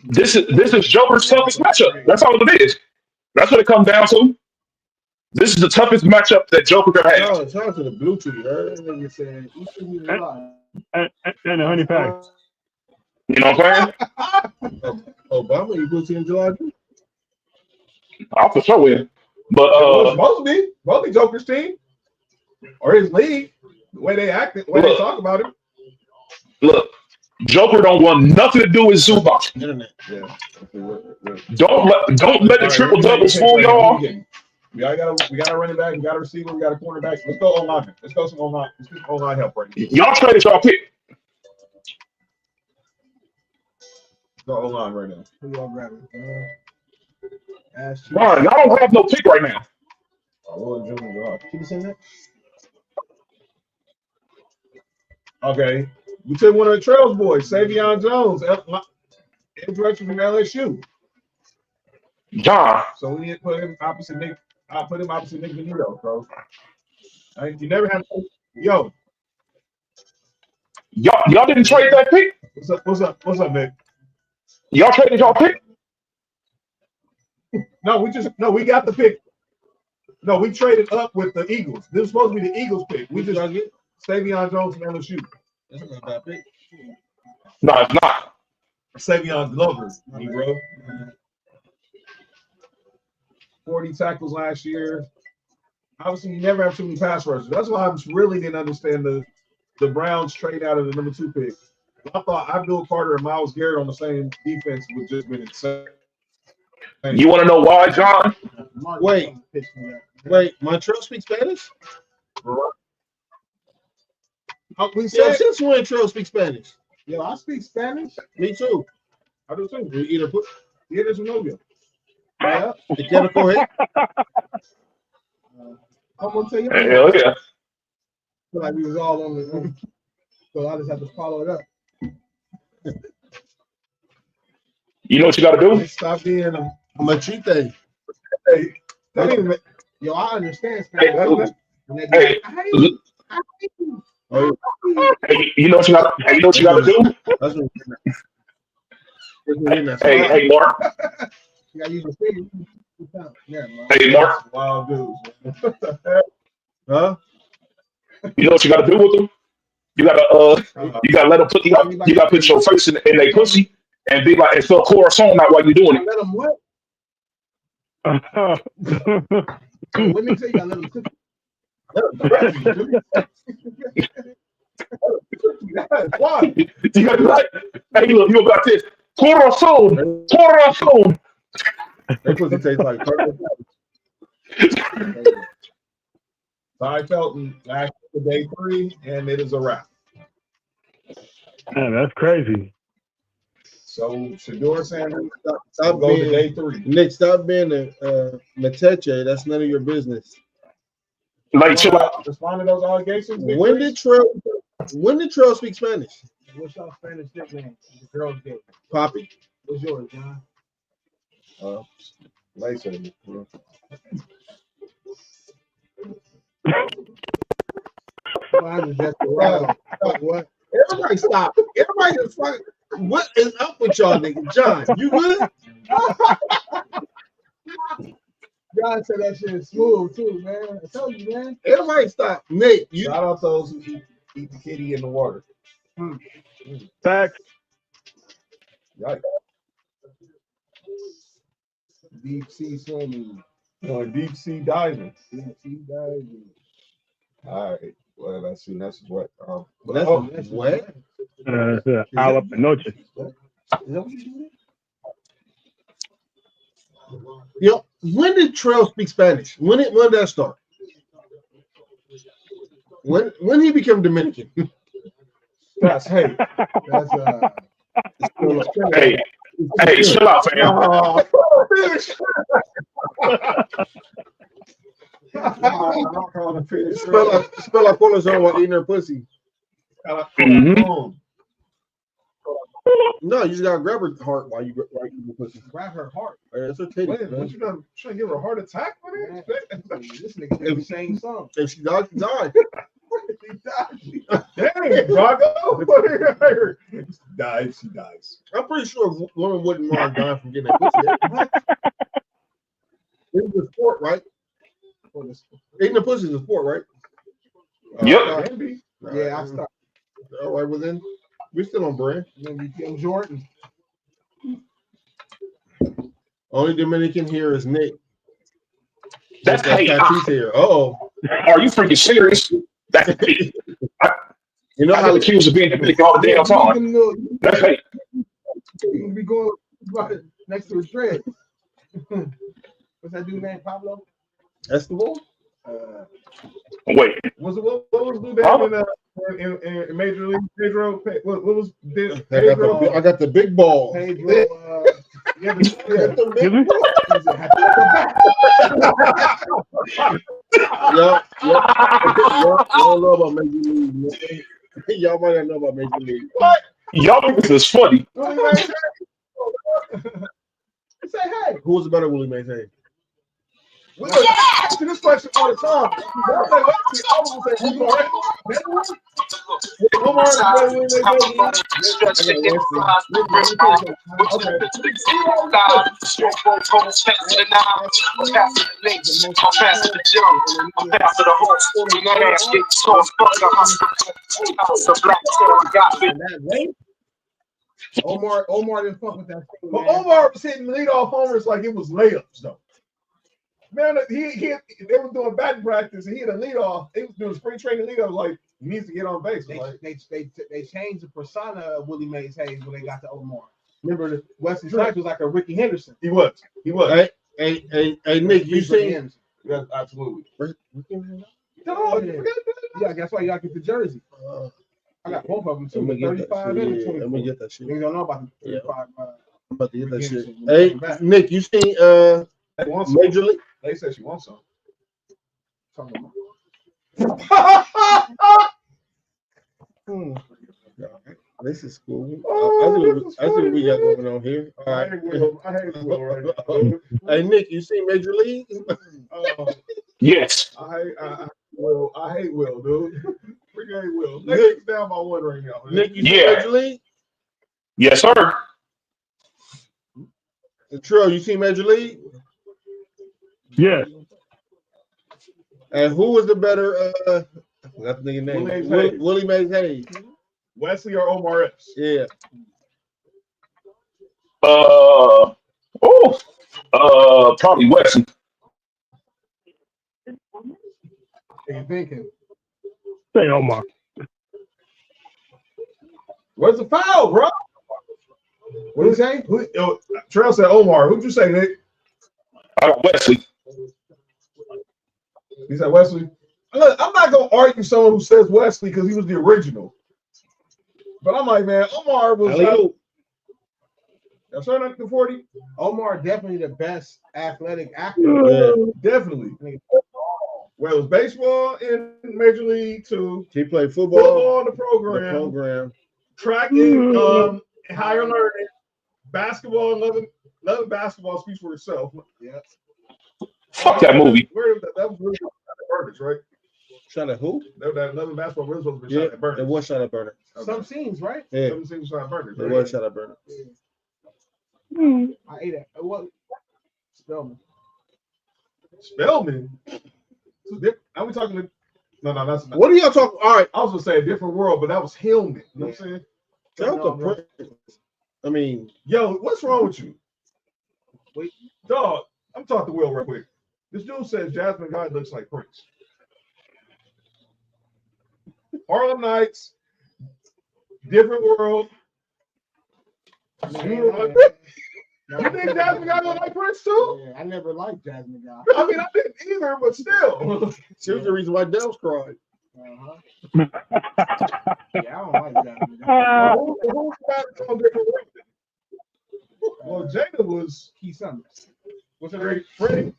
This is Joker's toughest matchup. That's all it is. That's what it comes down to. This is the toughest matchup that Joker could have. Shout out to the blue tree. Heard? Nigga said, you should be And- alive. And the honey pack. You know what I'm saying? Obama, you pussy in July too? I'll for sure win. But It's supposed to be Joker's team or his league. The way they act, the way they talk about him. look, Joker don't want nothing to do with Zubac. Internet. Yeah. Don't let the triple doubles fool y'all. We got a running back, we got a receiver, we got a cornerback. Let's go online. Let's go some online. Let's get some online help right now. Y'all traded y'all pick. Let's go online right now. Who y'all grabbing? Ash Chief. Darn, y'all don't have no pick right now. Keep saying that? Okay. We took one of the Trails boys, Savion Jones, introduction from LSU. John, So we need to put him opposite Nick. I put him opposite Nick Benito, bro. You never have. Yo, y'all didn't trade that pick. what's up, Nick? Y'all traded y'all pick. No, we got the pick. No, we traded up with the Eagles. This was supposed to be the Eagles pick. We just get Savion Jones from LSU. that's not a bad pick. No, it's not. Savion Glover, bro. 40 tackles last year. Obviously, you never have too many pass rushers. That's why I really didn't understand the Browns trade out of the number 2 pick. I thought Abdul Carter and Myles Garrett on the same defense would just been insane. You want to know why, John? Wait, Montreal speaks Spanish? We Yeah, said, since when Montreal speaks Spanish? Yo, I speak Spanish. Me too. I do too. We either put Yeah, there's Novia. Yeah. the Kevin Correa. I'm gonna tell you. Hell yeah. Feel like we was all on the. So I just have to follow it up. You know what you got to do? Stop being a. Machite. Hey, don't even. Yo, I understand Hey, Spanish. hey, Oh, hey, you know what you got? Hey, you know what you got to do? that's what we're in that. Hey, Mark. You gotta use your fingers. Yeah, man. Hey, Mark. Wild dudes. Huh? You know what you got to do with them? You gotta let them put. You gotta put your face in their pussy and be like, and spell corazon out while you're doing it. Let them what? Let me tell you, I let them cook. Why? You gotta be like, hey, look, you got this corazon. That pussy tastes like purple. Ty Felton last year, day 3, and it is a wrap. Man, that's crazy. So Shador Sanders Stop go to being day 3. Nick. Stop being a Mateche. That's none of your business. Like, chill out. Respond to those allegations. Big When Freeze? did Trail speak Spanish? What's your Spanish nickname? The girls gave. Poppy. What's yours, John? Laser. Mine is just a rattle. What? Everybody stop. Everybody just fucking. What is up with y'all niggas? John, you good? John said that shit is smooth too, man. I told you, man. Everybody stop. Nick, you Shout out those who eat the kitty in the water. Facts. Yikes. Deep sea swimming. Deep sea diving. Deep sea diving. All right. Well, that's what. that's what? All up in noche. Is that what you doing? Yo, when did Trail speak Spanish? When did that start? When he became Dominican? That's hey. That's Hey, chill out, fam. Spell like Corazon while eating her pussy. Mhm. No, you just gotta grab her heart while you eat the pussy. grab her heart. That's her titty. Wait, Man. what you trying to give her a heart attack for Man, that? this nigga did the same song. If she died, she died. Dang, Drago. She dies. I'm pretty sure women wouldn't mind dying from getting that pussy. It's a sport, right? Eating the pussy is a sport, right? Yep. Can be. Yeah, I started. All right, well then, we're still on brand. Maybe Tim Jordan. Only Dominican here is Nick. That's That hate. Tatis here. Oh, Are you freaking serious? That's hate. you know I how get accused of being Dominican all the damn time. That's hate. You can be going right next to his dread. What's that dude named Pablo? Escobar? Wait. What was dude in Major League? Pedro? What was Pedro? I got the big ball. Pedro. Yeah, the Excuse me? Y'all don't know about Major League. Man. Y'all might not know about Major League. Y'all think this is funny. Say hey. Who was the better Willie Mays? Hey, We were asking this question all the time. Omar didn't fuck with that thing. But Man. Omar was hitting leadoff homers like it was layups, though. Man, they were doing batting practice, and he had a leadoff. They was doing spring training leadoff. Like he needs to get on base. They changed the persona of Willie Mays Hayes when they got to Omar. Remember, the Wesley Snipes was like a Ricky Henderson. He was. Hey, Nick, you seen? Yes, absolutely. Oh, yeah, that's why y'all get the jersey. I got both of them too. I'm gonna get 35 that and shit. 24. I'm gonna get that shit. Niggas don't know about the 35. I'm about to get that shit. Henderson. Hey, Nick, you seen They want some. Major League? They said she wants some. This is cool. Oh, I see what we got going on here. All I right. hate Will right now. Hey, Nick, you seen Major League? Yes. I hate Will, dude. Freaking hate Will. Nick's down by one right now. Nick, you seen Yeah. Major League? Yes, sir. Trill, you seen Major League? Yeah. And who was the better? I forgot the nigga name. Willie Mays Hayes. Wesley or Omar Epps? Yeah. Probably Wesley. They thinking. Say Omar. Where's the foul, bro? What did you say? Trail said Omar. Who'd you say, Nick? I got Wesley. He said Wesley. Look, I'm not gonna argue someone who says Wesley because he was the original. But I'm like, man, Omar was. That's right, the 40. Omar definitely the best athletic actor. Yeah. Definitely. Well, it was baseball in Major League too. He played football in the the program. program. Track in higher learning. Basketball, loving basketball speaks for itself. Yeah. Fuck that movie. That was really shot at Burners, right? Shot at who? That loving basketball really supposed to be Yeah, shot at Burners. it was shot at Burner. Some scenes, right? Yeah, Some scenes shot at Burners. it Right? was shot at Burner. I ate it. What? Spellman. Spellman. Are we talking? No, that's not. What are y'all talking? All right, I was gonna say a different world, but that was Hillman. You know what I'm saying? shout out to Prince. I mean, Yo, what's wrong with you? Wait. Dog, I'm talking to Will real quick. This dude says Jasmine Guy looks like Prince. Harlem Nights, different world. You think Jasmine Guy look like Prince too? Yeah, I never liked Jasmine Guy. I mean, I didn't either, but still. she was the reason why Dells cried. Yeah, I don't like Jasmine Guy. Who's got on different world? Well, Jada was Key Summers. What's her name?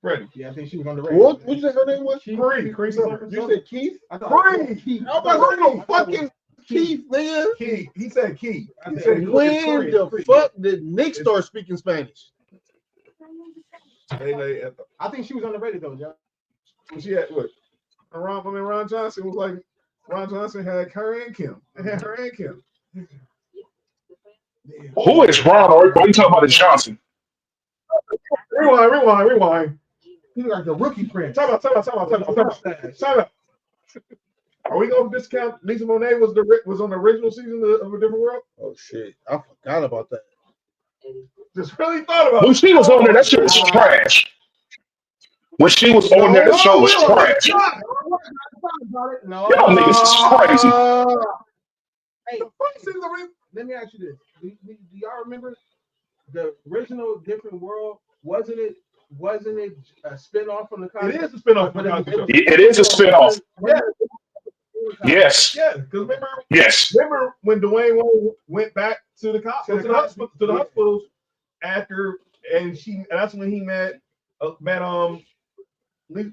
Freddie. Yeah, I think she was on the radio. What? What you say her name was? Cree Summers. You said Keith? I thought Keith. I'm about to say fucking Keith, nigga. Key. He said Key. He said said When the fuck did Nick start speaking Spanish? I think she was on the radio though, John. She had what? Ron Johnson was like Ron Johnson had her and Kim. They had her and Kim. Who is Ron? Or are you talking about the Johnson? Rewind. He looked like a rookie Prince. Time out. Are we going to discount Lisa Bonet was on the original season of A Different World? Oh shit, I forgot about that. Just really thought about When it. she was on there, that shit was trash. When she was on there, the show was trash. No. Y'all niggas is crazy. Hey, let me ask you this: do y'all remember the original Different World? Wasn't it a spinoff from the It Cosby? is a spinoff from the Cosby Show. It is a spinoff. Yeah. Yes. Yeah, because Yes. remember when Dwayne Wade went back to the hospitals after, and that's when he met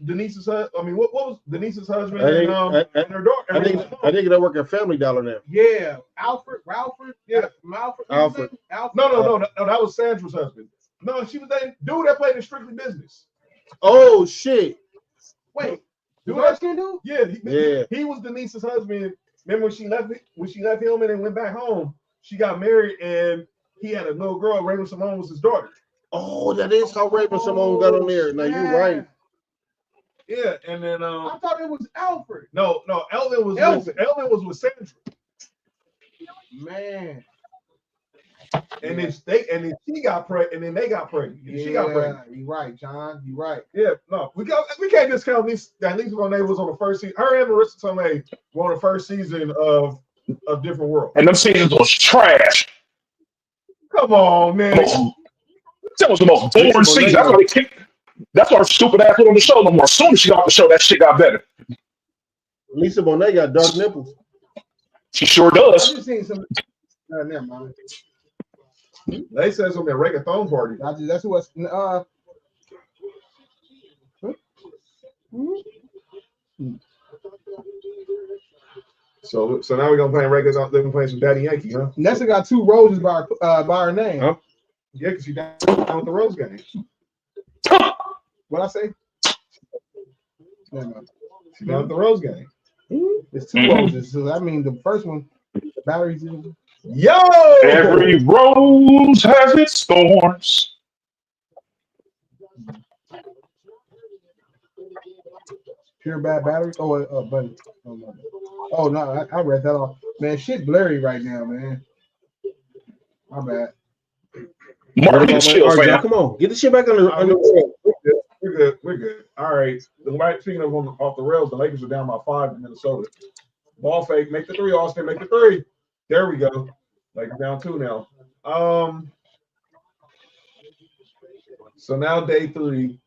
Denise's husband. I mean, what was Denise's husband and her daughter? I think they work at Family Dollar now. Yeah, Ralphard. Yeah. Alfred. No, that was Sandra's husband. No, she was that dude that played in Strictly Business. Oh shit. Wait, Dude, dude? Yeah, he was Denise's husband. Remember when she left him and went back home? She got married and he had a little girl. Raven Simone was his daughter. Oh, that is how Raven Simone got on there. Now you're right. Yeah, and then I thought it was Alfred. No, Elvin was with Sandra. Man. And then she got pregnant, and then they got pregnant. And she got pregnant. You're right, John. You're right. Yeah, no, we can't discount that Lisa Bonet was on the first season. Her and Marissa Tomei were on the first season of Different World. And them seasons was trash. Come on, man. That was the most boring season. That's why her stupid ass put on the show no more. As soon as she got off the show, that shit got better. Lisa Bonet got dark nipples. She sure I does. just seen some. Never mind. They said something at reggaeton party. That's what's. So now we're gonna play reggaeton. They're gonna play some Daddy Yankee, huh? Nessa got 2 roses by her name. Huh? Yeah, because she down with the Rose game. What I say? Never mind. She down with the Rose game. It's 2 roses. So I mean, the first one, batteries. Yo! Every rose has its thorns. Pure bad battery. Oh, buddy. Oh no, I read that off. Man, shit blurry right now, man. My bad. Mark, get chill, fam. Come on, get the shit back on the road. We're good. All right. Speaking of off the rails, the Lakers are down by 5 in Minnesota. Ball fake, make the 3, Austin, make the 3. There we go. Lakers down 2 now. So now day 3.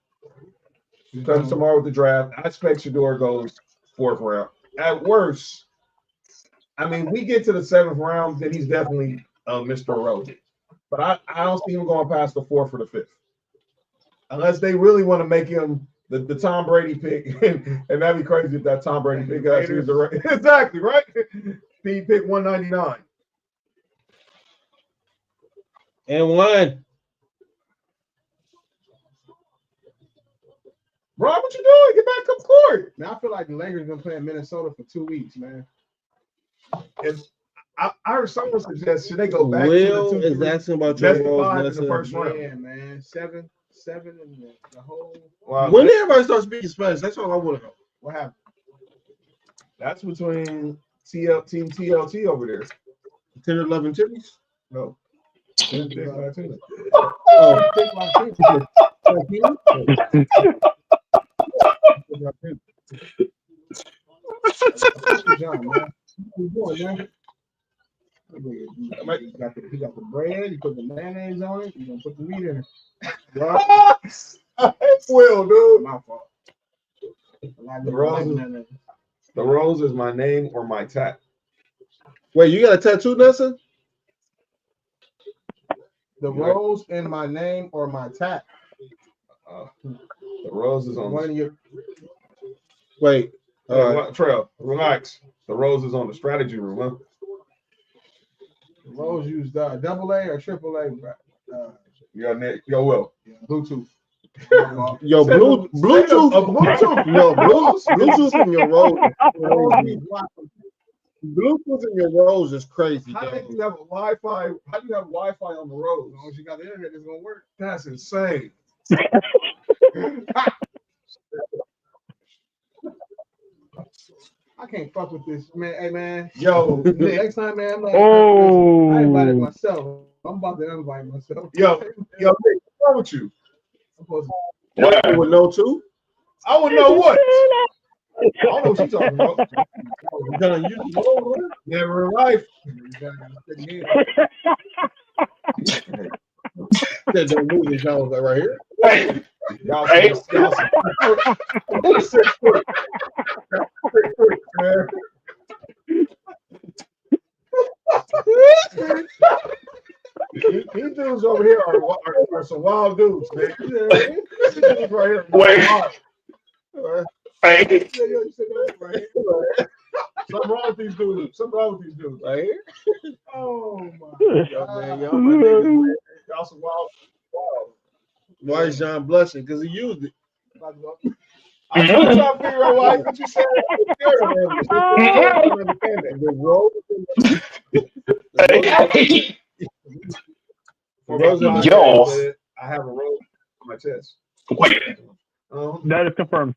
Because tomorrow with the draft, I expect Shador goes 4th round. At worst, I mean, we get to the 7th round, then he's definitely Mr. Irrelevant. But I don't see him going past the 4th or the 5th. Unless they really want to make him the Tom Brady pick. And that'd be crazy if that Tom Brady pick actually is the right. Exactly, right? He picked 199. And one. Rob, what you doing? Get back up court. Man, I feel like the Lakers gonna play in Minnesota for 2 weeks, man. And I heard someone suggest should they go back Will to the 2 is asking about your best of roles. 5 in the first round. Yeah, man. Seven in the whole. Wow, When did everybody start speaking Spanish? That's all I want to know. What happened? that's between Team TLT over there. 10 or 11 titties? No. Oh, John, man. What you doing, man? He got the bread. He put the mayonnaise on it. He's gonna put the meat in it. Right? Will, dude. My fault. The rose is my name or my tat. wait, you got a tattoo, Nelson? The rose in my name or my tat. The rose is on. One of your Wait. Trail, relax. The rose is on the strategy room, huh? rose used double A or triple A. Yo, Nick. Yo, Will. Bluetooth. Yo, Bluetooth. Bluetooth. No, Bluetooth in your rose. Bluetooth in your rose is crazy. How do Dog. you have a Wi-Fi? How do you have Wi-Fi on the rose? As long as you got the internet, it's gonna work. That's insane. I can't fuck with this, man. Hey, man. Yo, Next time, man, I'm not. Oh. I invited myself. I'm about to invite myself. yo, Nick, what's wrong with you? I'm supposed to- You would know too? I would know what. I don't know what you're talking about. I'm telling you. Never in life. That don't move this y'all right here. Hey, Y'all Hey. man. These dudes over here are some wild dudes, man. These dudes right here. Wait. hey, Something wrong with these dudes. Something wrong with these dudes. Right here. Oh my Yo, man, God. y'all my niggas, man. Y'all some wild. Why is John blushing? Because he used it. I'm trying to figure out why what you said. I don't understand that. The rose. hey, For Rose in my Yo. chest, I have a rose on my chest. wait. That is confirmed.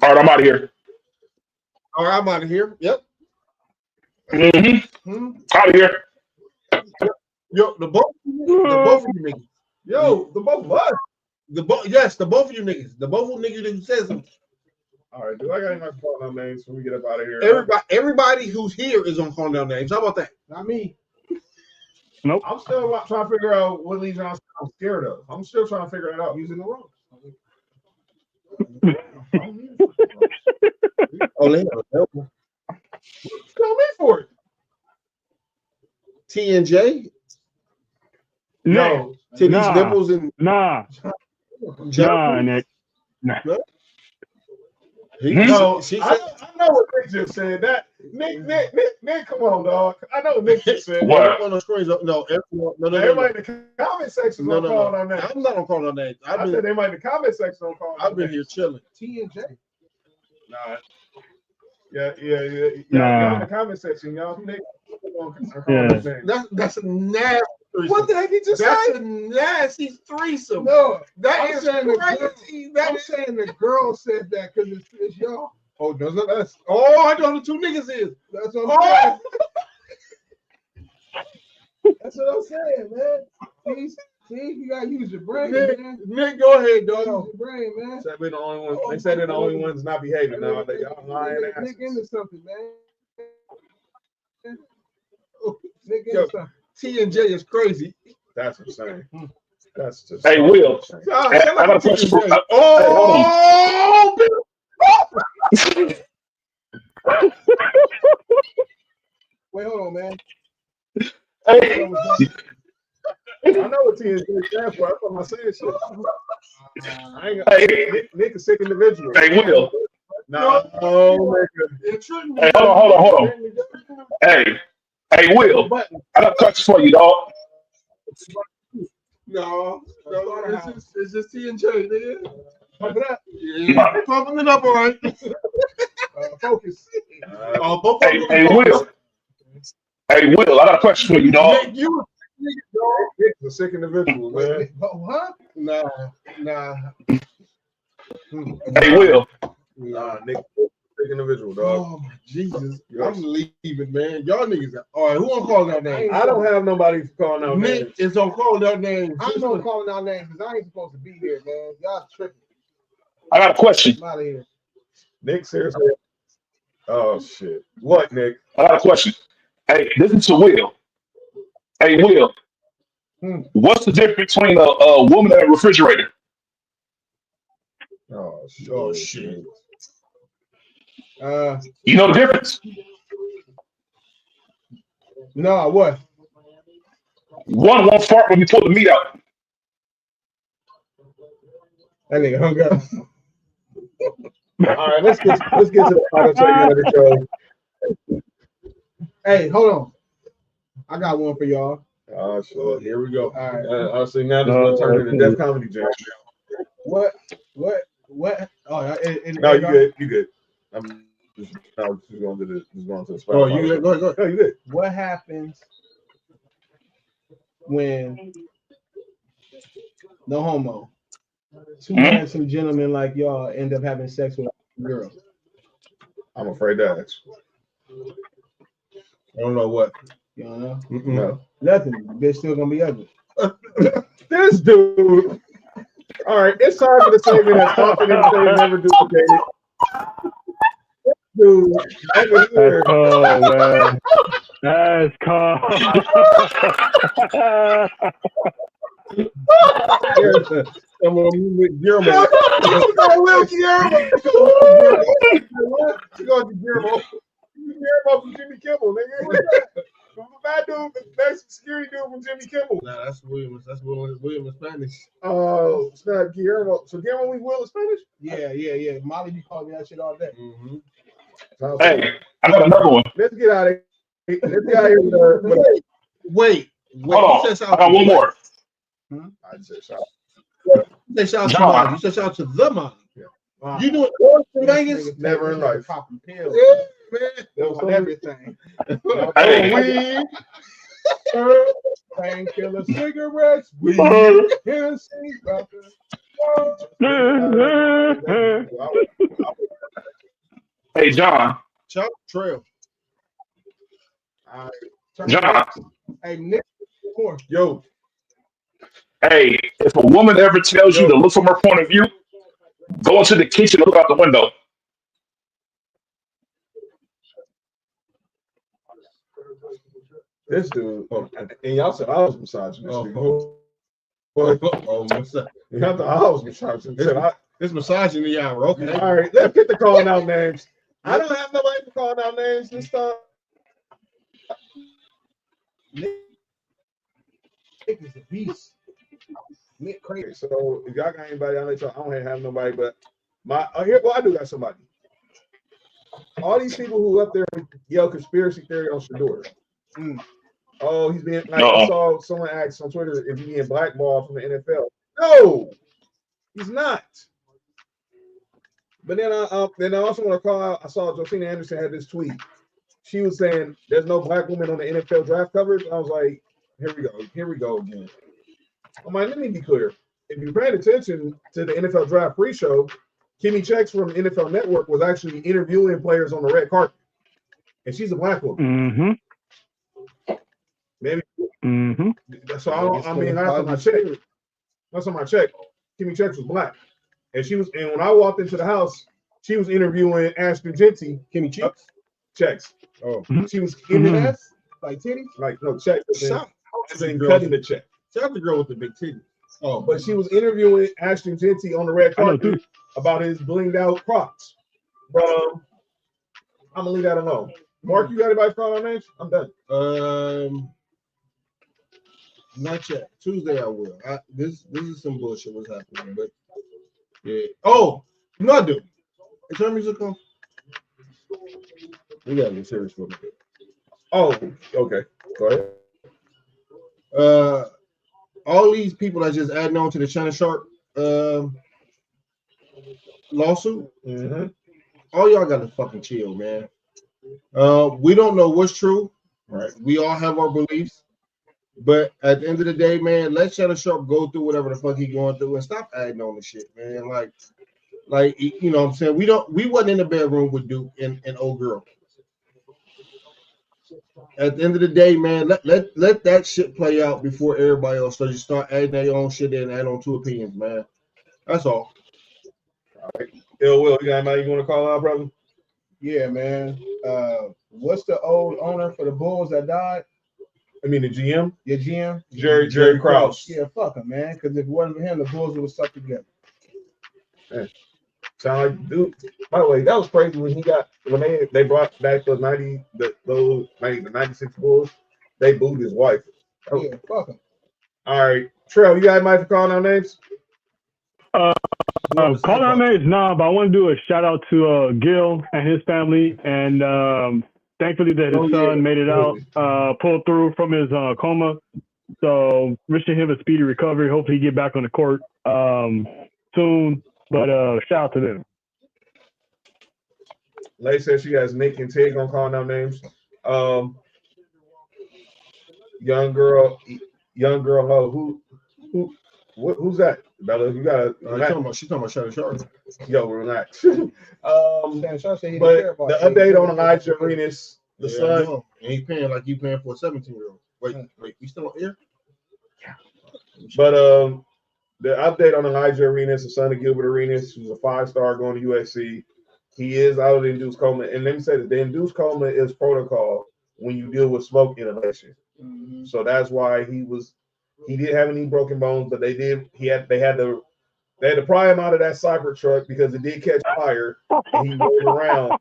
All right, I'm out of here. All right, I'm out of here. Yep. Out of here. Yo, the both of you niggas. Yo, the both of us. The both of you niggas. The both of you niggas that says them. All right, do I got any call out names when we get up out of here? Everybody who's here is on calling down names. How about that? Not me. I'm still trying to figure out what Lee Johnson I'm scared of. I'm still trying to figure it out. Using the rose. Oh, they have Tell me for it. T and J, No. titties, Nah. nipples, and Nah, Nick. Nah. No, She I said, know what Nick just said. That Nick, come on, dog. I know what Nick just said. What? on the screens. No, no. Everybody in the comment section No, don't no, call no. on names. I'm not on calling on names. I said everybody in the comment section don't call on I've been names. here chilling. T and J. Nah. Yeah. Nah. Y'all in the comment section, y'all. Nick, Yeah. That's a nasty. What the heck he just That's said? a nasty threesome. No, That I'm is saying crazy. I'm saying the girl said that because it's y'all. Oh, does it? That's I know the two niggas is. That's what I'm saying. Oh, That's what I'm saying, man. See, you gotta use your brain, man. Nick, go ahead, Use dog. your brain, man. Said we're the only ones. They said they're the only ones not behaving now. They y'all lying Nick asses. into something, man. Nick Yo. into something. T and J is crazy. That's insane. That's just. Hey, Will. Nah, I shut up got a and take question your for. drink. Oh, Wait, hold on, man. hey, I know what TNT stands for. That's what I'm saying. Shit. I ain't hey, Nick a sick individual. hey, Will. No, nigga. Hey, hold on. Hey, Will. I got a question for you, dog. No, it's just T and J, nigga. Pump it up. Yeah, pumping it up, all right. Focus. Both of them Hey, Will. Hey, Will. I got a question for you, dog. Nick, you a nigga, dog. Nick's a sick individual, man. Wait, huh? Nah. Hey, Will. Nah, Nick, sick individual, dog. Oh my Jesus! Yes. I'm leaving, man. Y'all niggas. All right, who gonna call that name? I don't have nobody calling out names. Nick is gonna call that name. I'm gonna call out names because I ain't supposed to be here, man. Y'all tripping. I got a question. I'm out of here. Nick, seriously. Oh shit. What, Nick? I got a question. Hey, this is to Will. Hey, Will. What's the difference between a woman and a refrigerator? Oh shit. Oh shit! You know the difference? No, what? One won't fart when you pull the meat out. That nigga hung up. All right, let's get to the final segment of the show. Hey, hold on. I got one for y'all. Oh shit. Here we go. All right. Obviously now this is gonna turn into Def Comedy Jam. What? Oh, No, you good. I'm just going to the spot. Oh, you good? Go ahead. No, you good. What happens when no homo? Two handsome gentlemen like y'all end up having sex with a girl. I'm afraid to ask. I don't know what. You don't know? No. Nothing. The bitch still gonna be ugly. This dude. All right, it's time for the segment that's confident and never duplicated. Dude, over here. That's cold, man. That's cold. Someone with Guillermo. Will Guillermo. You going to Guillermo? Guillermo from Jimmy Kimmel, nigga. From the bad dude, the best security dude from Jimmy Kimmel. Nah, that's Williams. That's Williams in Spanish. Oh, it's not Guillermo. So Guillermo, we will in Spanish? Yeah. Molly be calling me that shit all day. Mm-hmm. Hey, I got another one. Let's get out of here. Let's get out of here with Wait. Hold on. I got one more. I said shout out. You said shout out to John. Molly. You said shout out to the Molly. Yeah. Wow. You doing drugs in Vegas? Nigga Never in life. popping pills. Yeah, man. There was On everything. Hey. weed. Painkiller, cigarettes, weed, Hennessy, vodka. Hey, John. Chuck Trail. John. Hey, Nick, more. Yo, Hey, if a woman ever tells you to look from her point of view, go into the kitchen and look out the window. this dude. Oh, and y'all said I was misogynist. What's that? Y'all thought I was misogynist. It's misogyny hour. Okay. All right, let's get to calling out names. I don't have nobody for calling out names this time. Nick is a beast. Nick crazy. So if y'all got anybody, I'll let y'all. I don't have nobody, but I do got somebody. All these people who up there yell conspiracy theory on Shador. Oh, he's being like I saw someone ask on Twitter if he's being blackballed from the NFL. No, he's not. But then I also want to call out. I saw Josina Anderson had this tweet. She was saying there's no black woman on the NFL draft coverage. I was like, here we go again. I'm like, let me be clear. If you paid attention to the NFL draft pre-show, Kimmy Chex from NFL Network was actually interviewing players on the red carpet, and she's a black woman. Maybe. So last time I checked, Kimmy Chex was black, and when I walked into the house, she was interviewing Ashton Jeanty. Kimmy Chex. Oh, she was in the ass, like titties. like no check. Shout Cutting the check. out the girl with the big titties. Oh, but she was interviewing Ashton Tinty on the red I know, carpet too. about his blinged out Crocs. But I'm gonna leave that alone. Mark, you got anybody calling our names? I'm done. Not yet. Tuesday I will. This is some bullshit what's happening, but yeah. Oh, no, I do. Is our music on? We gotta be serious for a minute. Oh, okay. Go ahead. All these people that just adding on to the Shannon Sharp lawsuit, all y'all gotta fucking chill, man. We don't know what's true, right? We all have our beliefs, but at the end of the day, man, let Shannon Sharp go through whatever the fuck he going through and stop adding on the shit, man. Like you know what I'm saying? We wasn't in the bedroom with Duke and old girl. At the end of the day, man, let that shit play out before everybody else. So you start adding their own shit in and add on two opinions, man. That's all. All right. Ill Will, you got anybody you want to call out, brother? Yeah, man. What's the old owner for the Bulls that died? I mean the GM? Your GM? Jerry Krause. Yeah, fuck him, man. Because if it wasn't for him, the Bulls would have stuck together. Yeah. Sound like dude. By the way, that was crazy when they brought back the 96 Bulls. They booed his wife. Yeah, fuck him. All right, Trell, you got anybody to call our names? Calling out names, nah, but I want to do a shout out to Gil and his family, and thankfully that his son made it out, pulled through from his coma. So wishing him a speedy recovery. Hopefully he get back on the court soon. But shout out to them. Lay says she has Nick and Tig on calling out names. Young girl, who's that? Bella, you gotta. She's talking about Shannon Sharp. Yo, relax. Shannon Sharp said he But didn't care about the it. update on Elijah Arenas, the son, and he's paying like you paying for a 17-year-old. Wait, we still on air? Yeah. But the update on Elijah Arenas, the son of Gilbert Arenas, who's a 5-star going to USC, he is out of the induced coma. And let me say that the induced coma is protocol when you deal with smoke inhalation. Mm-hmm. So that's why he didn't have any broken bones, but they had to pry him out of that cyber truck because it did catch fire and he rolled around.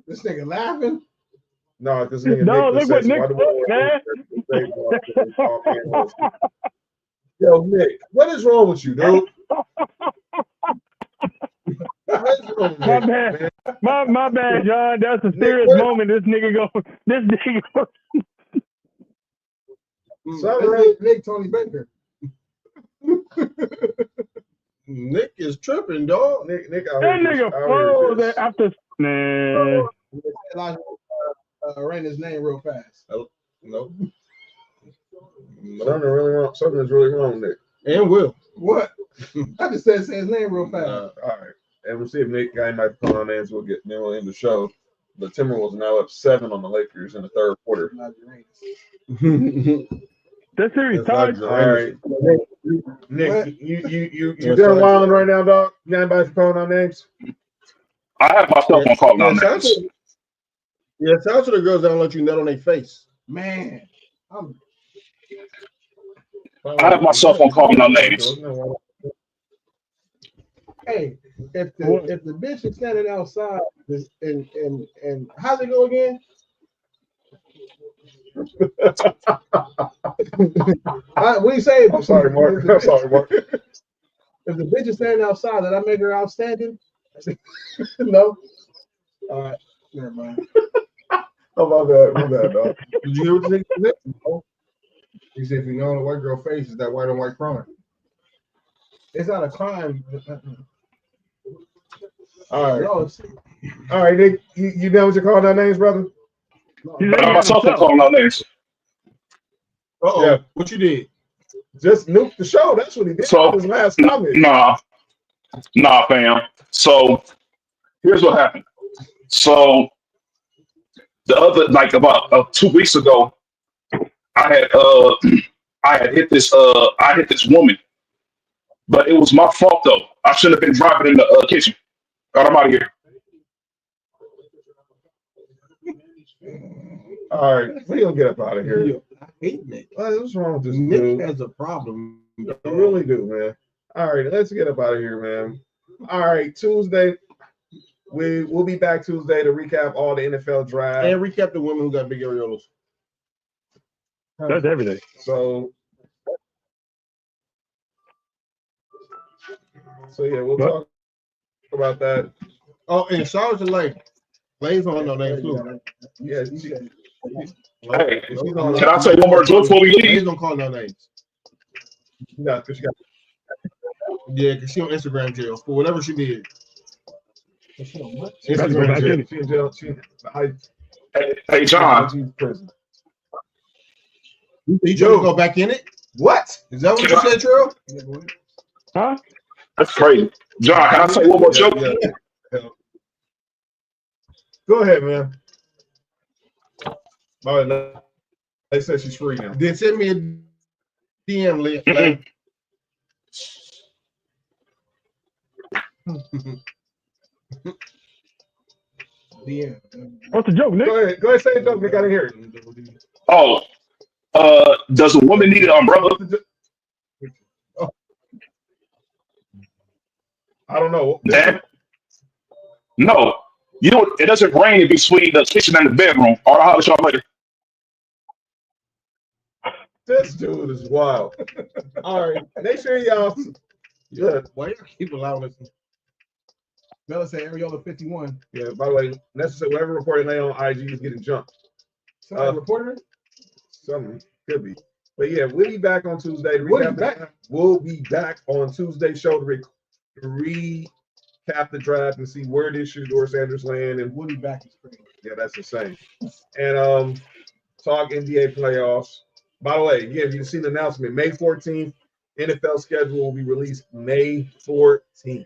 This nigga laughing? No, because nigga look what Nick said, man. Yo, Nick, what is wrong with you, dude? My bad, John. That's a serious moment. This nigga go. Nick Tony Baker. Nick is tripping, dog. Nick that nigga froze after. Man. Ran his name real fast. No. Something's really wrong, Nick. And Will. What? I just said say his name real fast. All right. And we'll see if Nick got anybody to call on names. Then we'll end the show. The Timberwolves are now up 7 on the Lakers in the third quarter. That series tied. All right. Nick, you done wilding right now, dog? You got anybody to call on names? I have myself on calling out names. Shout out to the girls that don't let you nut on their face. Man. I have myself on calling out names. Hey, if the bitch is standing outside and how's it go again? What do you say? I'm sorry, Mark. If the bitch is standing outside, did I make her outstanding? No. All right, never mind. Oh, my bad, dog. Did you hear what the nigga said? He said, if you know the white girl face, is that white on white crime? It's not a crime. All right, Nick. You done with your calling out names, brother? I have myself on calling out names. Yeah. What you did? Just nuke the show. That's what he did. So his last comment. Nah, fam. So here's what happened. So the other, like about 2 weeks ago, I had hit this woman, but it was my fault though. I shouldn't have been driving in the kitchen. All right, I'm out of here. All right, we gonna get up out of here. hating it. What's wrong with this Nick dude? has a problem. You really do, man. All right, let's get up out of here, man. All right, Tuesday. We'll be back Tuesday to recap all the NFL draft. And recap the women who got big areolas. That's everything. So yeah, we'll What? talk about that. Oh, and shout out to Lane. Lane's on no name too. Yeah, Hey, she's on. can I say one more joke before we Lane's leave? don't call no names. Yeah, she got Yeah, because she on Instagram jail for whatever she did. Better go Instagram back jail. in it. she in jail. Hey, John. She's prison. You trying to go back in it? What? Is that what you said, Trill? Huh? That's crazy. John, can I say one more joke? Yeah. Go ahead, man. All right, they said she's free now. Then send me a DM, Lane. What's the joke, Nick? Go ahead, say a joke. Nick, I didn't hear it. Oh, does a woman need an umbrella? I don't know. Damn. No. You know, it doesn't rain between the kitchen and the bedroom. I'll holler at y'all later. This dude is wild. All right, make sure y'all. Yeah, Why you keep allowing us? Bella said Areola 51. yeah. By the way, necessary whatever reporting they on IG is getting jumped. Somebody reported it? Something could be, but yeah, we'll be back on Tuesday. To We'll recap be back. We'll be back on Tuesday's show to recap the draft and see where did Shador Sanders land, and We'll be back. yeah, that's the same. And talk NBA playoffs. By the way, yeah, you see the announcement May 14th. NFL schedule will be released May 14th.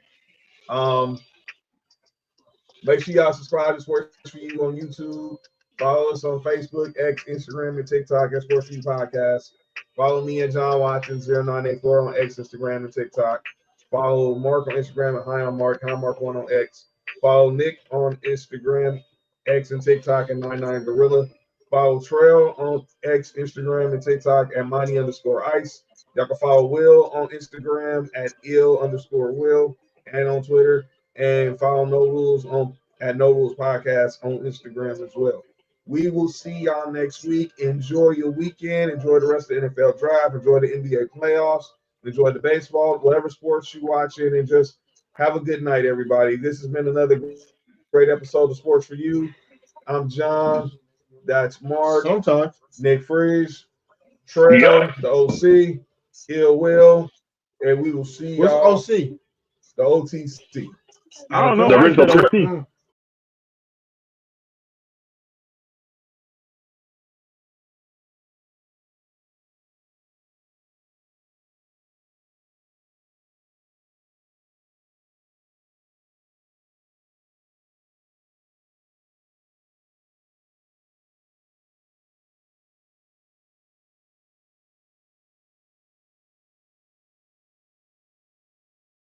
Make sure y'all subscribe to Sports4U on YouTube. Follow us on Facebook, X, Instagram, and TikTok at Sports4U Podcast. Follow me at John Watkins 0984 on X, Instagram, and TikTok. Follow Mark on Instagram at High on Mark, High Mark 1 on X. Follow Nick on Instagram, X, and TikTok at 99 Gorilla. Follow Trail on X, Instagram, and TikTok at Money_Ice. Y'all can follow Will on Instagram at ill_Will and on Twitter. And follow No Rules at No Rules Podcast on Instagram as well. We will see y'all next week. Enjoy your weekend. Enjoy the rest of the NFL draft. Enjoy the NBA playoffs. Enjoy the baseball, whatever sports you're watching, and just have a good night, everybody. This has been another great episode of Sports4U. I'm John. That's Mark. Sometimes. Nick Freeze, Trail, the OC, Ill Will, and we will see y'all. What's OC? The OTC. I don't know. The I original said crib. OT.